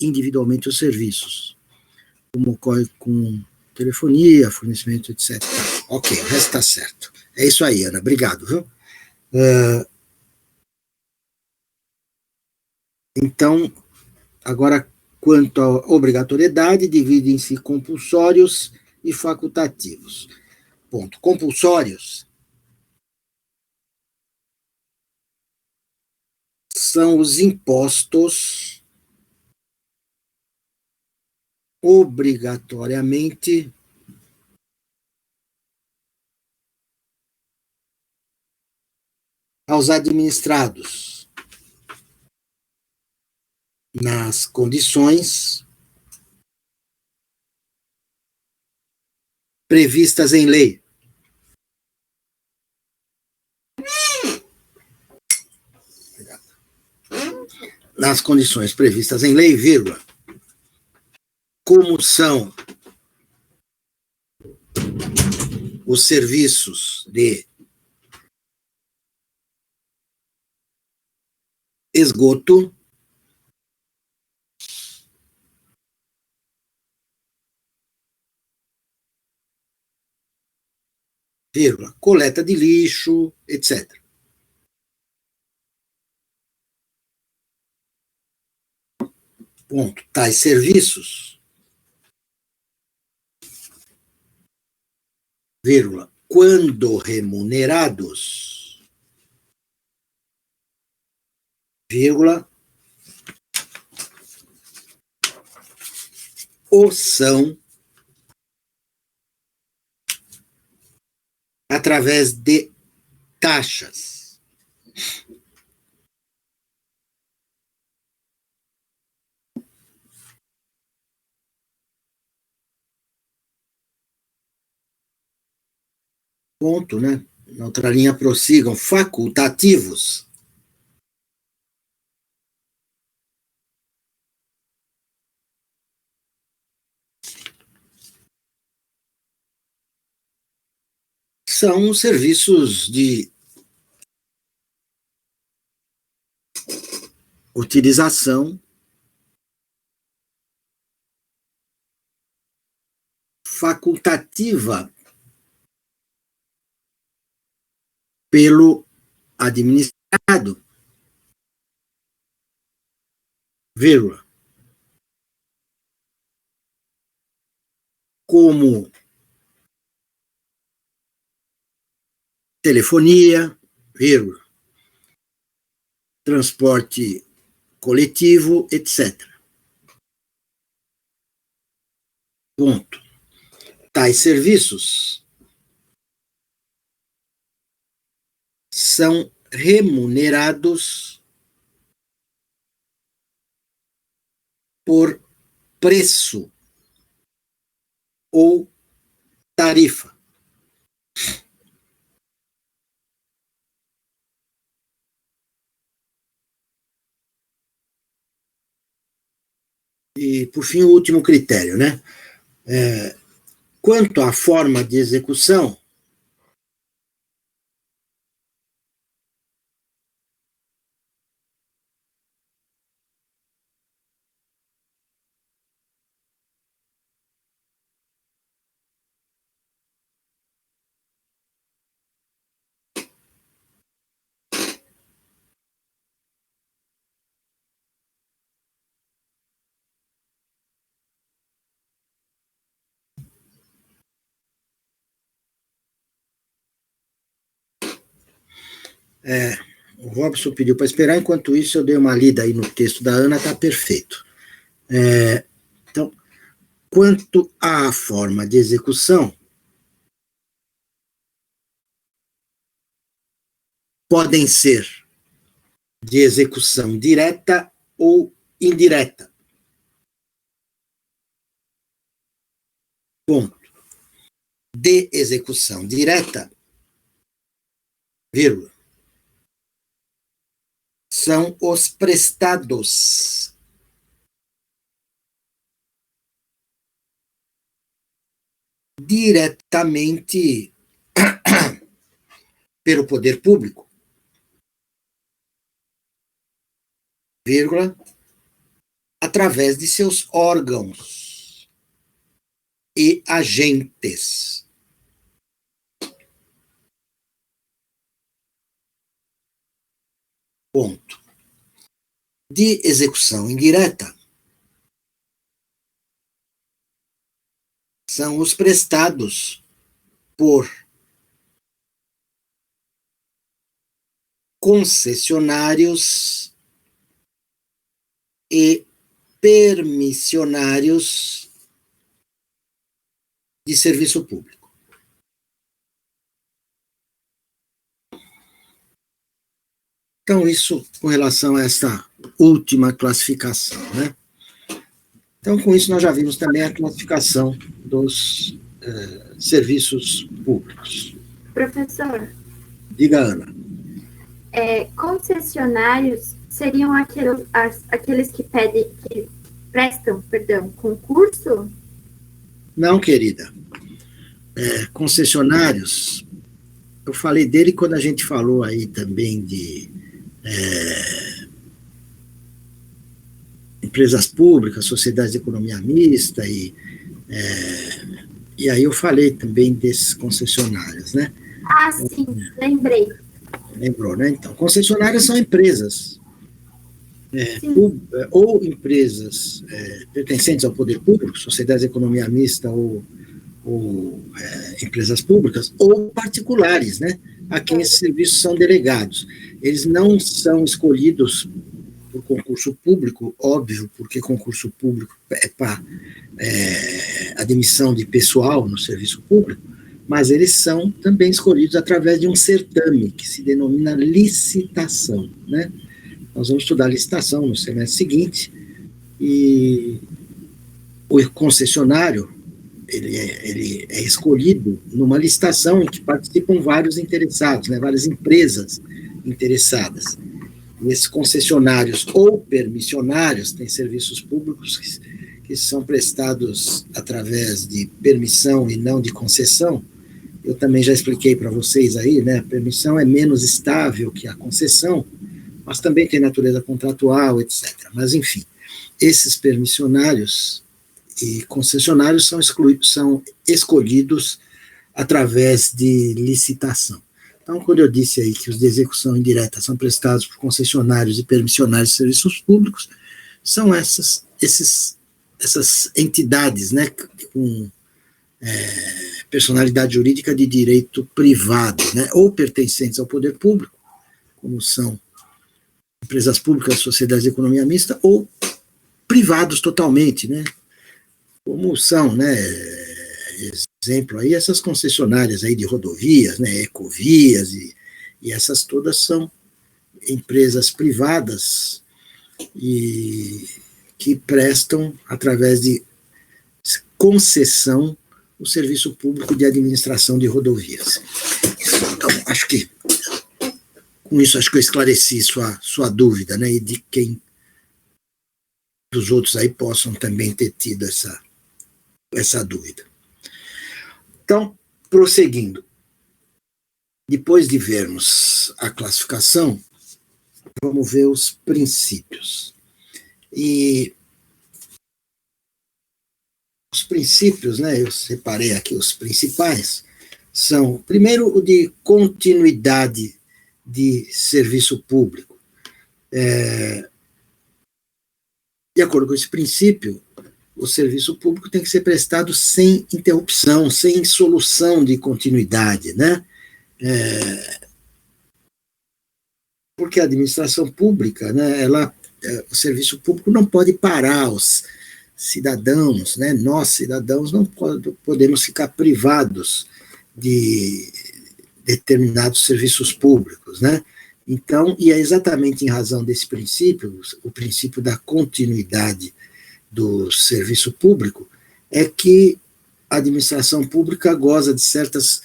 individualmente os serviços, como ocorre com telefonia, fornecimento, etc. Ok, o resto está certo. É isso aí, Ana. Obrigado, viu? Então, agora, quanto à obrigatoriedade, dividem-se compulsórios e facultativos. Ponto. Compulsórios são os impostos obrigatoriamente aos administrados nas condições previstas em lei. Nas condições previstas em lei, vírgula, como são os serviços de esgoto, vírgula, coleta de lixo, etc. Ponto. Tais serviços, vírgula, quando remunerados, vírgula, ou são através de taxas. Ponto, né? Na outra linha prossigam, facultativos são os serviços de utilização facultativa pelo administrado, vírgula, como telefonia, vírgula, transporte coletivo, etc. Ponto. Tais serviços são remunerados por preço ou tarifa. E, por fim, o último critério, né? Quanto à forma de execução, O Robson pediu para esperar, enquanto isso eu dei uma lida aí no texto da Ana, está perfeito. Então, quanto à forma de execução, podem ser de execução direta ou indireta. Ponto. De execução direta, vírgula, são os prestados diretamente pelo poder público, vírgula, através de seus órgãos e agentes. Ponto. De execução indireta, são os prestados por concessionários e permissionários de serviço público. Então, isso com relação a essa última classificação, né? Então, com isso, nós já vimos também a classificação dos serviços públicos. Professor. Diga, Ana. Concessionários seriam aqueles que prestam concurso? Não, querida. Concessionários, eu falei dele quando a gente falou aí também de empresas públicas, sociedades de economia mista, e aí eu falei também desses concessionários, né? Ah, sim, lembrei. Lembrou, né? Então, concessionárias são empresas, ou empresas pertencentes ao poder público, sociedades de economia mista ou empresas públicas, ou particulares, né? A quem esses serviços são delegados. Eles não são escolhidos por concurso público, óbvio, porque concurso público é para admissão de pessoal no serviço público, mas eles são também escolhidos através de um certame, que se denomina licitação, né? Nós vamos estudar licitação no semestre seguinte, e o concessionário, ele é escolhido numa licitação em que participam vários interessados, né, várias empresas interessadas. E esses concessionários ou permissionários têm serviços públicos que são prestados através de permissão e não de concessão. Eu também já expliquei para vocês aí, né, a permissão é menos estável que a concessão, mas também tem natureza contratual, etc. Mas, enfim, esses permissionários e concessionários são escolhidos através de licitação. Então, quando eu disse aí que os de execução indireta são prestados por concessionários e permissionários de serviços públicos, são essas entidades, né, com personalidade jurídica de direito privado, né, ou pertencentes ao poder público, como são empresas públicas, sociedades de economia mista, ou privados totalmente, né, como são, né, exemplo aí, essas concessionárias aí de rodovias, né, ecovias, e essas todas são empresas privadas e que prestam, através de concessão, o serviço público de administração de rodovias. Então, acho que, com isso, acho que eu esclareci sua dúvida, né, e de quem dos outros aí possam também ter tido essa dúvida. Então, prosseguindo, depois de vermos a classificação, vamos ver os princípios. E os princípios, né, eu separei aqui os principais, são, primeiro, o de continuidade de serviço público. De acordo com esse princípio, o serviço público tem que ser prestado sem interrupção, sem solução de continuidade, né? porque a administração pública, né, o serviço público não pode parar os cidadãos, né, nós cidadãos não podemos ficar privados de determinados serviços públicos, né? Então, e é exatamente em razão desse princípio, o princípio da continuidade do serviço público, é que a administração pública goza de certas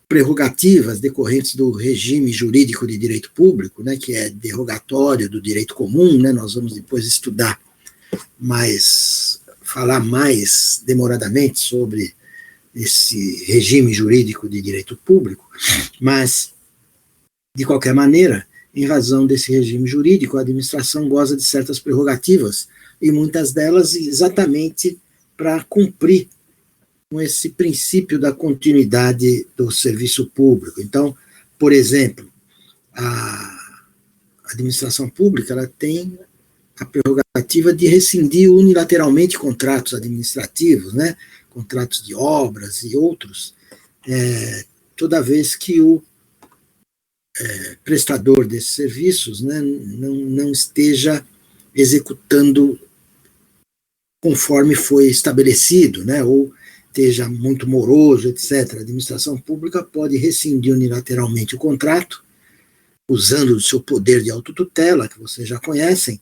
prerrogativas decorrentes do regime jurídico de direito público, né, que é derogatório do direito comum, né, nós vamos depois estudar falar mais demoradamente sobre esse regime jurídico de direito público, mas, de qualquer maneira, em razão desse regime jurídico, a administração goza de certas prerrogativas, e muitas delas exatamente para cumprir com esse princípio da continuidade do serviço público. Então, por exemplo, a administração pública ela tem a prerrogativa de rescindir unilateralmente contratos administrativos, né, contratos de obras e outros, toda vez que o prestador desses serviços, né, não esteja executando conforme foi estabelecido, né, ou esteja muito moroso, etc. A administração pública pode rescindir unilateralmente o contrato, usando o seu poder de autotutela, que vocês já conhecem,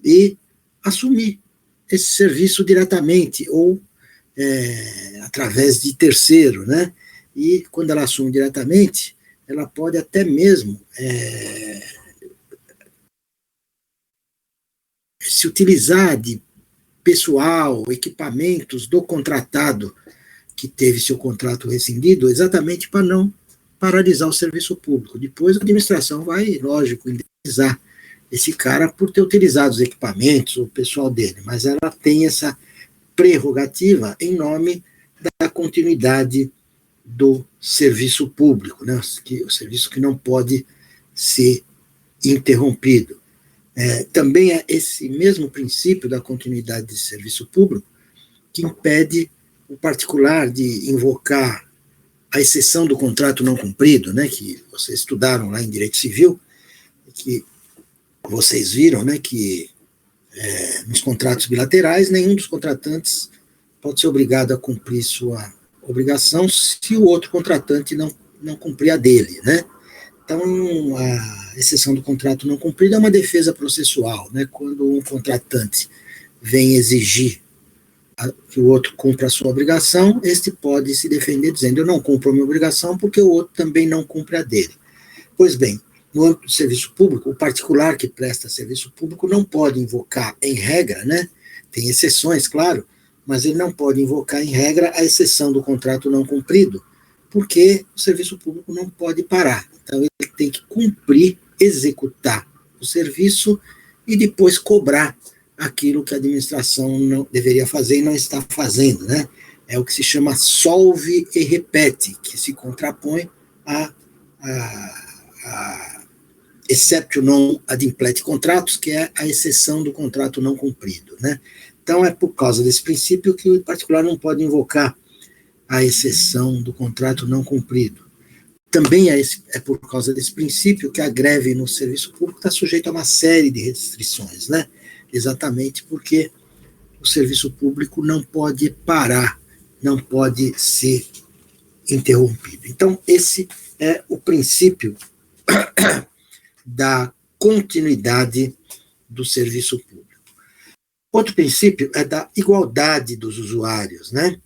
e assumir esse serviço diretamente, ou através de terceiro, né? E quando ela assume diretamente, ela pode até mesmo se utilizar de pessoal, equipamentos do contratado que teve seu contrato rescindido, exatamente para não paralisar o serviço público. Depois a administração vai, lógico, indenizar esse cara por ter utilizado os equipamentos, o pessoal dele, mas ela tem essa prerrogativa em nome da continuidade do serviço público, né? O serviço que não pode ser interrompido. Também é esse mesmo princípio da continuidade de serviço público que impede o particular de invocar a exceção do contrato não cumprido, né, que vocês estudaram lá em Direito Civil, que vocês viram, né, que nos contratos bilaterais, nenhum dos contratantes pode ser obrigado a cumprir sua obrigação se o outro contratante não cumprir a dele, né? Então, a exceção do contrato não cumprido é uma defesa processual, né? Quando um contratante vem exigir que o outro cumpra a sua obrigação, este pode se defender dizendo: eu não cumpro a minha obrigação porque o outro também não cumpre a dele. Pois bem, no âmbito do serviço público, o particular que presta serviço público não pode invocar, em regra, né? Tem exceções, claro, mas ele não pode invocar, em regra, a exceção do contrato não cumprido, porque o serviço público não pode parar. Então, ele tem que cumprir, executar o serviço e depois cobrar aquilo que a administração não deveria fazer e não está fazendo, né? É o que se chama solve e repete, que se contrapõe a exceptio non ad implete contratos, que é a exceção do contrato não cumprido, né? Então, é por causa desse princípio que o particular não pode invocar a exceção do contrato não cumprido. Também é por causa desse princípio que a greve no serviço público está sujeita a uma série de restrições, né? Exatamente porque o serviço público não pode parar, não pode ser interrompido. Então, esse é o princípio da continuidade do serviço público. Outro princípio é da igualdade dos usuários, né?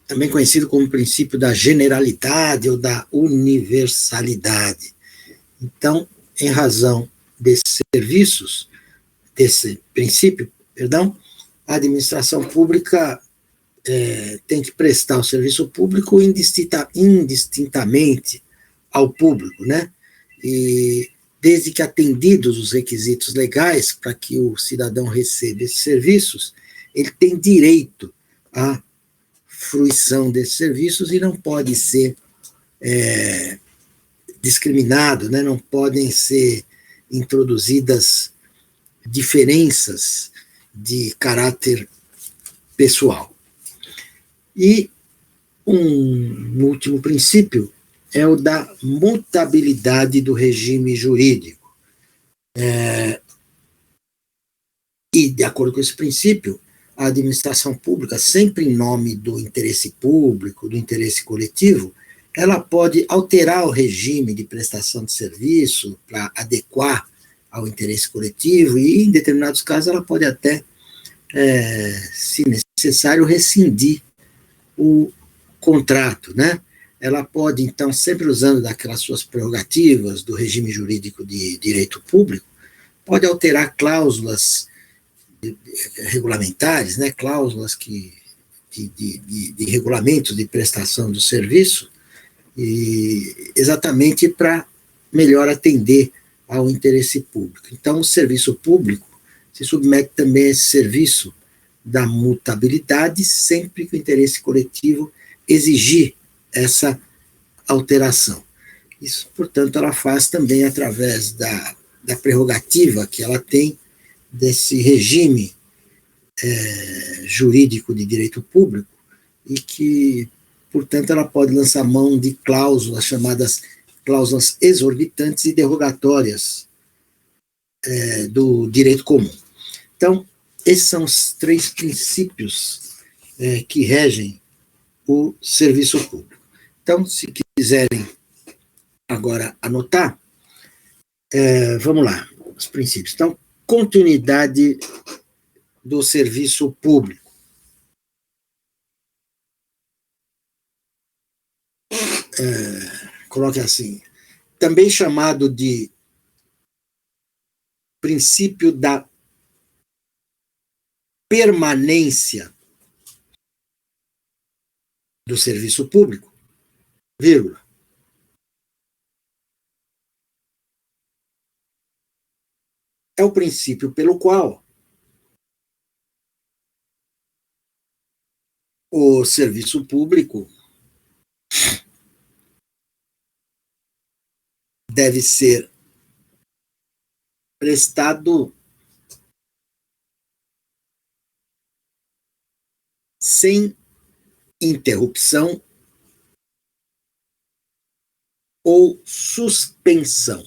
Também conhecido como princípio da generalidade ou da universalidade. Então, em razão desses serviços, desse princípio, a administração pública tem que prestar o serviço público indistintamente ao público, né? E desde que atendidos os requisitos legais para que o cidadão receba esses serviços, ele tem direito à fruição desses serviços e não pode ser discriminado, né? Não podem ser introduzidas diferenças de caráter pessoal. E um último princípio é o da mutabilidade do regime jurídico. E, de acordo com esse princípio, a administração pública, sempre em nome do interesse público, do interesse coletivo, ela pode alterar o regime de prestação de serviço para adequar ao interesse coletivo e, em determinados casos, ela pode até, se necessário, rescindir o contrato, né? Ela pode, então, sempre usando daquelas suas prerrogativas do regime jurídico de direito público, pode alterar cláusulas regulamentares, né, cláusulas de regulamentos de prestação do serviço, e exatamente para melhor atender ao interesse público. Então, o serviço público se submete também a esse serviço da mutabilidade, sempre que o interesse coletivo exigir essa alteração. Isso, portanto, ela faz também através da prerrogativa que ela tem desse regime jurídico de direito público e que, portanto, ela pode lançar mão de cláusulas chamadas cláusulas exorbitantes e derrogatórias do direito comum. Então, esses são os 3 princípios que regem o serviço público. Então, se quiserem agora anotar, vamos lá, os princípios. Então, continuidade do serviço público. Coloque assim, também chamado de princípio da permanência do serviço público, vírgula. É o princípio pelo qual o serviço público deve ser prestado sem interrupção ou suspensão.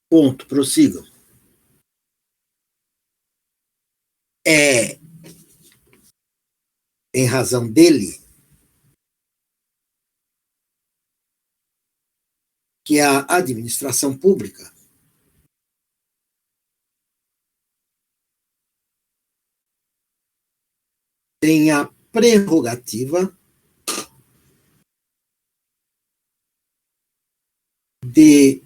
Ponto, prossigam. É em razão dele que a administração pública tem a prerrogativa de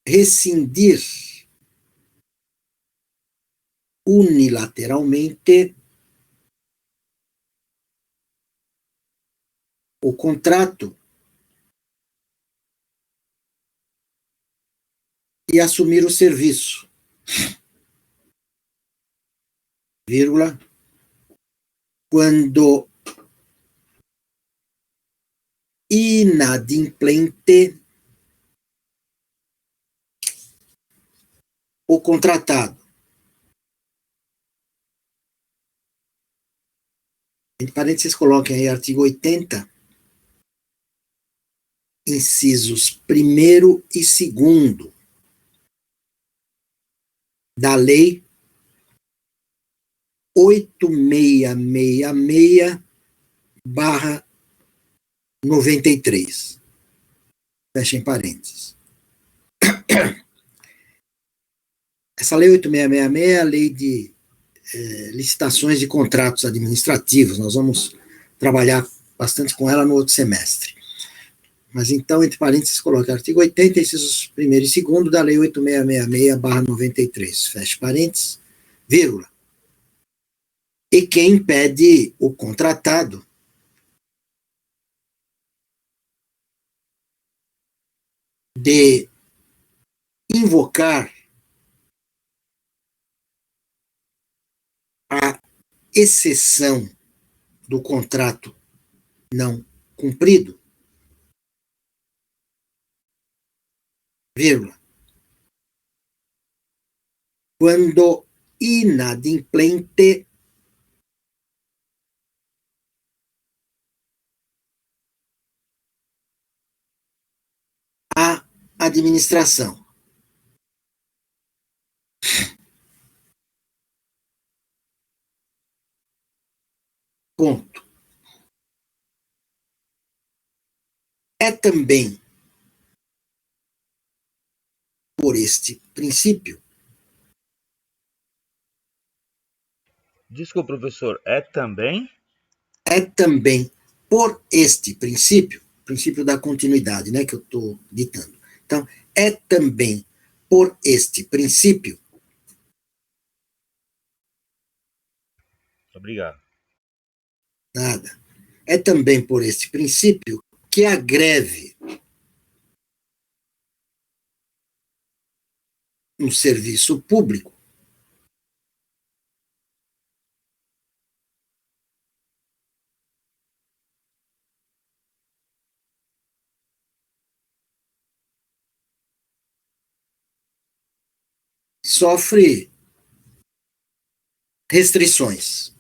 rescindir unilateralmente o contrato e assumir o serviço, vírgula, quando inadimplente o contratado. Entre parênteses, coloquem aí artigo 80, incisos 1º e 2º da Lei 8666/93. Fechem parênteses. Essa Lei 8666 é a lei de licitações de contratos administrativos. Nós vamos trabalhar bastante com ela no outro semestre. Mas então, entre parênteses, coloque artigo 80, incisos 1º e 2º da Lei 8666/93. Feche parênteses, vírgula. E que impede o contratado de invocar a exceção do contrato não cumprido, vírgula, quando inadimplente administração. Ponto. É também por este princípio. Desculpa, professor, é também? É também por este princípio da continuidade, né, que eu estou ditando. Então, é também por este princípio. Obrigado. Nada. É também por este princípio que a greve no serviço público sofre restrições.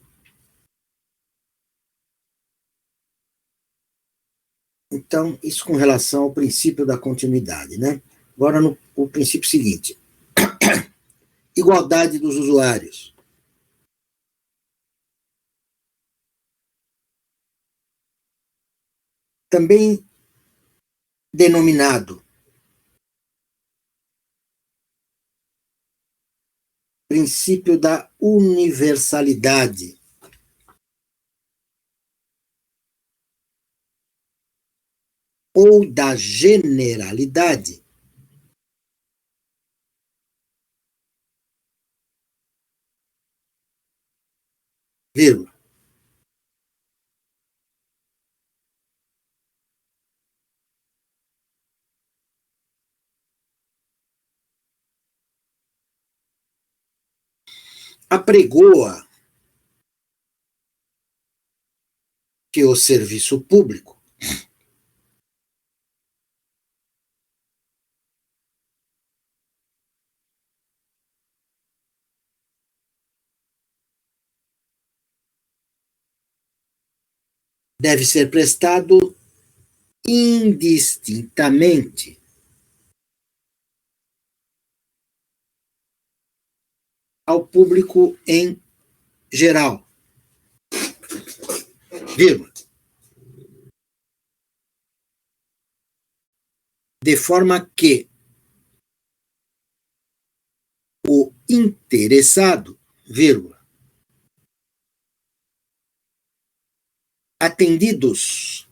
Então, isso com relação ao princípio da continuidade, né? Agora, o princípio seguinte: igualdade dos usuários. Também denominado princípio da universalidade. Ou da generalidade. Vírgula. Apregoa que o serviço público deve ser prestado indistintamente ao público em geral, vírgula, de forma que o interessado, vírgula, atendidos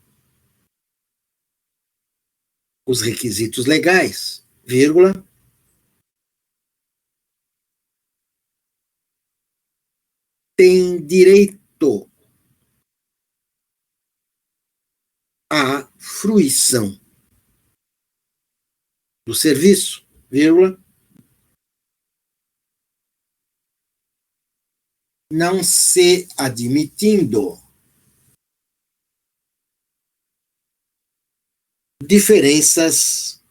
os requisitos legais, vírgula, tem direito à fruição do serviço, vírgula, não se admitindo diferenças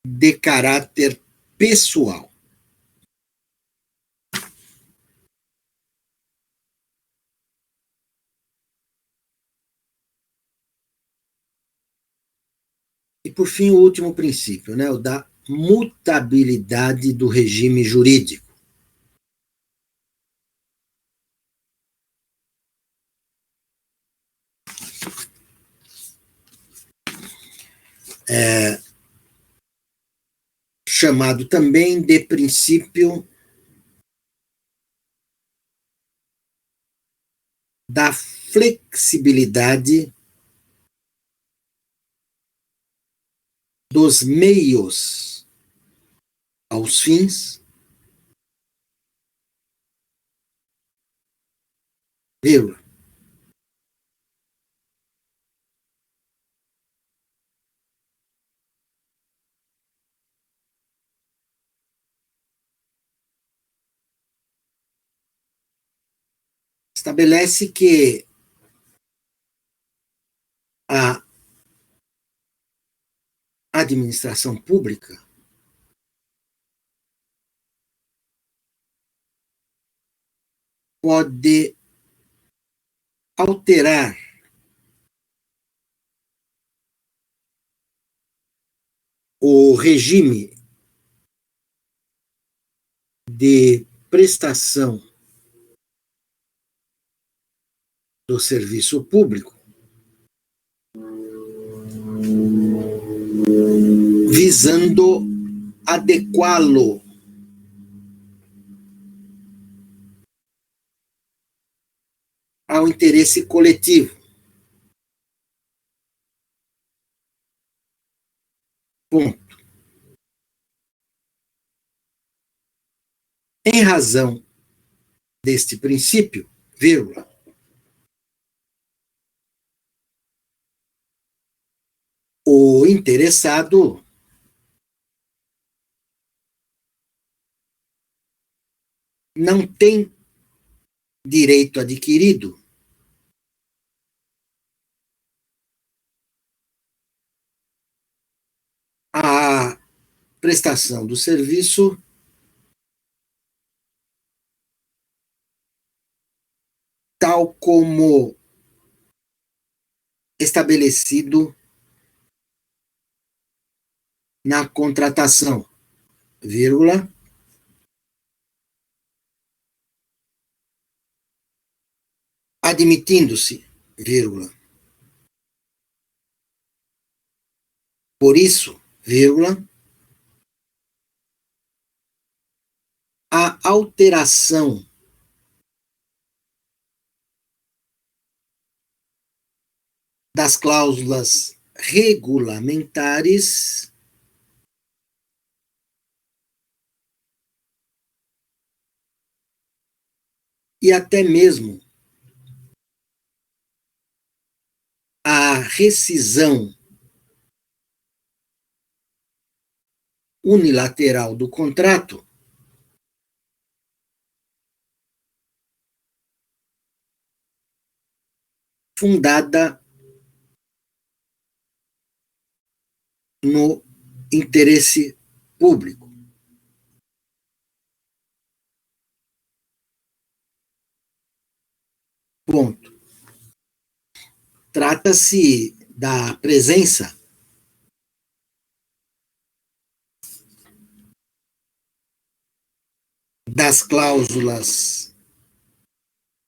de caráter pessoal. E, por fim, o último princípio, né, o da mutabilidade do regime jurídico. Chamado também de princípio da flexibilidade dos meios aos fins, vírgula, estabelece que a administração pública pode alterar o regime de prestação do serviço público, visando adequá-lo ao interesse coletivo. Ponto. Em razão deste princípio, vírgula, o interessado não tem direito adquirido à prestação do serviço tal como estabelecido na contratação, vírgula, admitindo-se, vírgula, por isso, vírgula, a alteração das cláusulas regulamentares e até mesmo a rescisão unilateral do contrato fundada no interesse público. Ponto. Trata-se da presença das cláusulas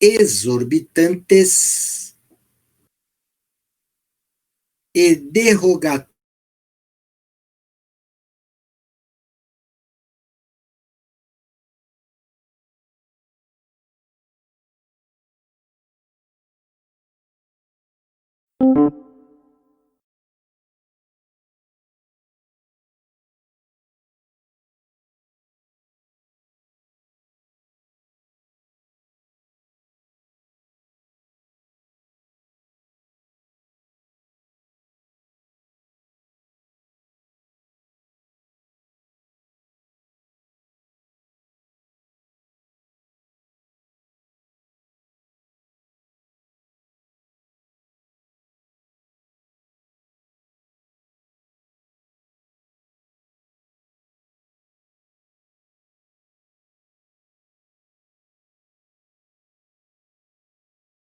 exorbitantes e derrogatórias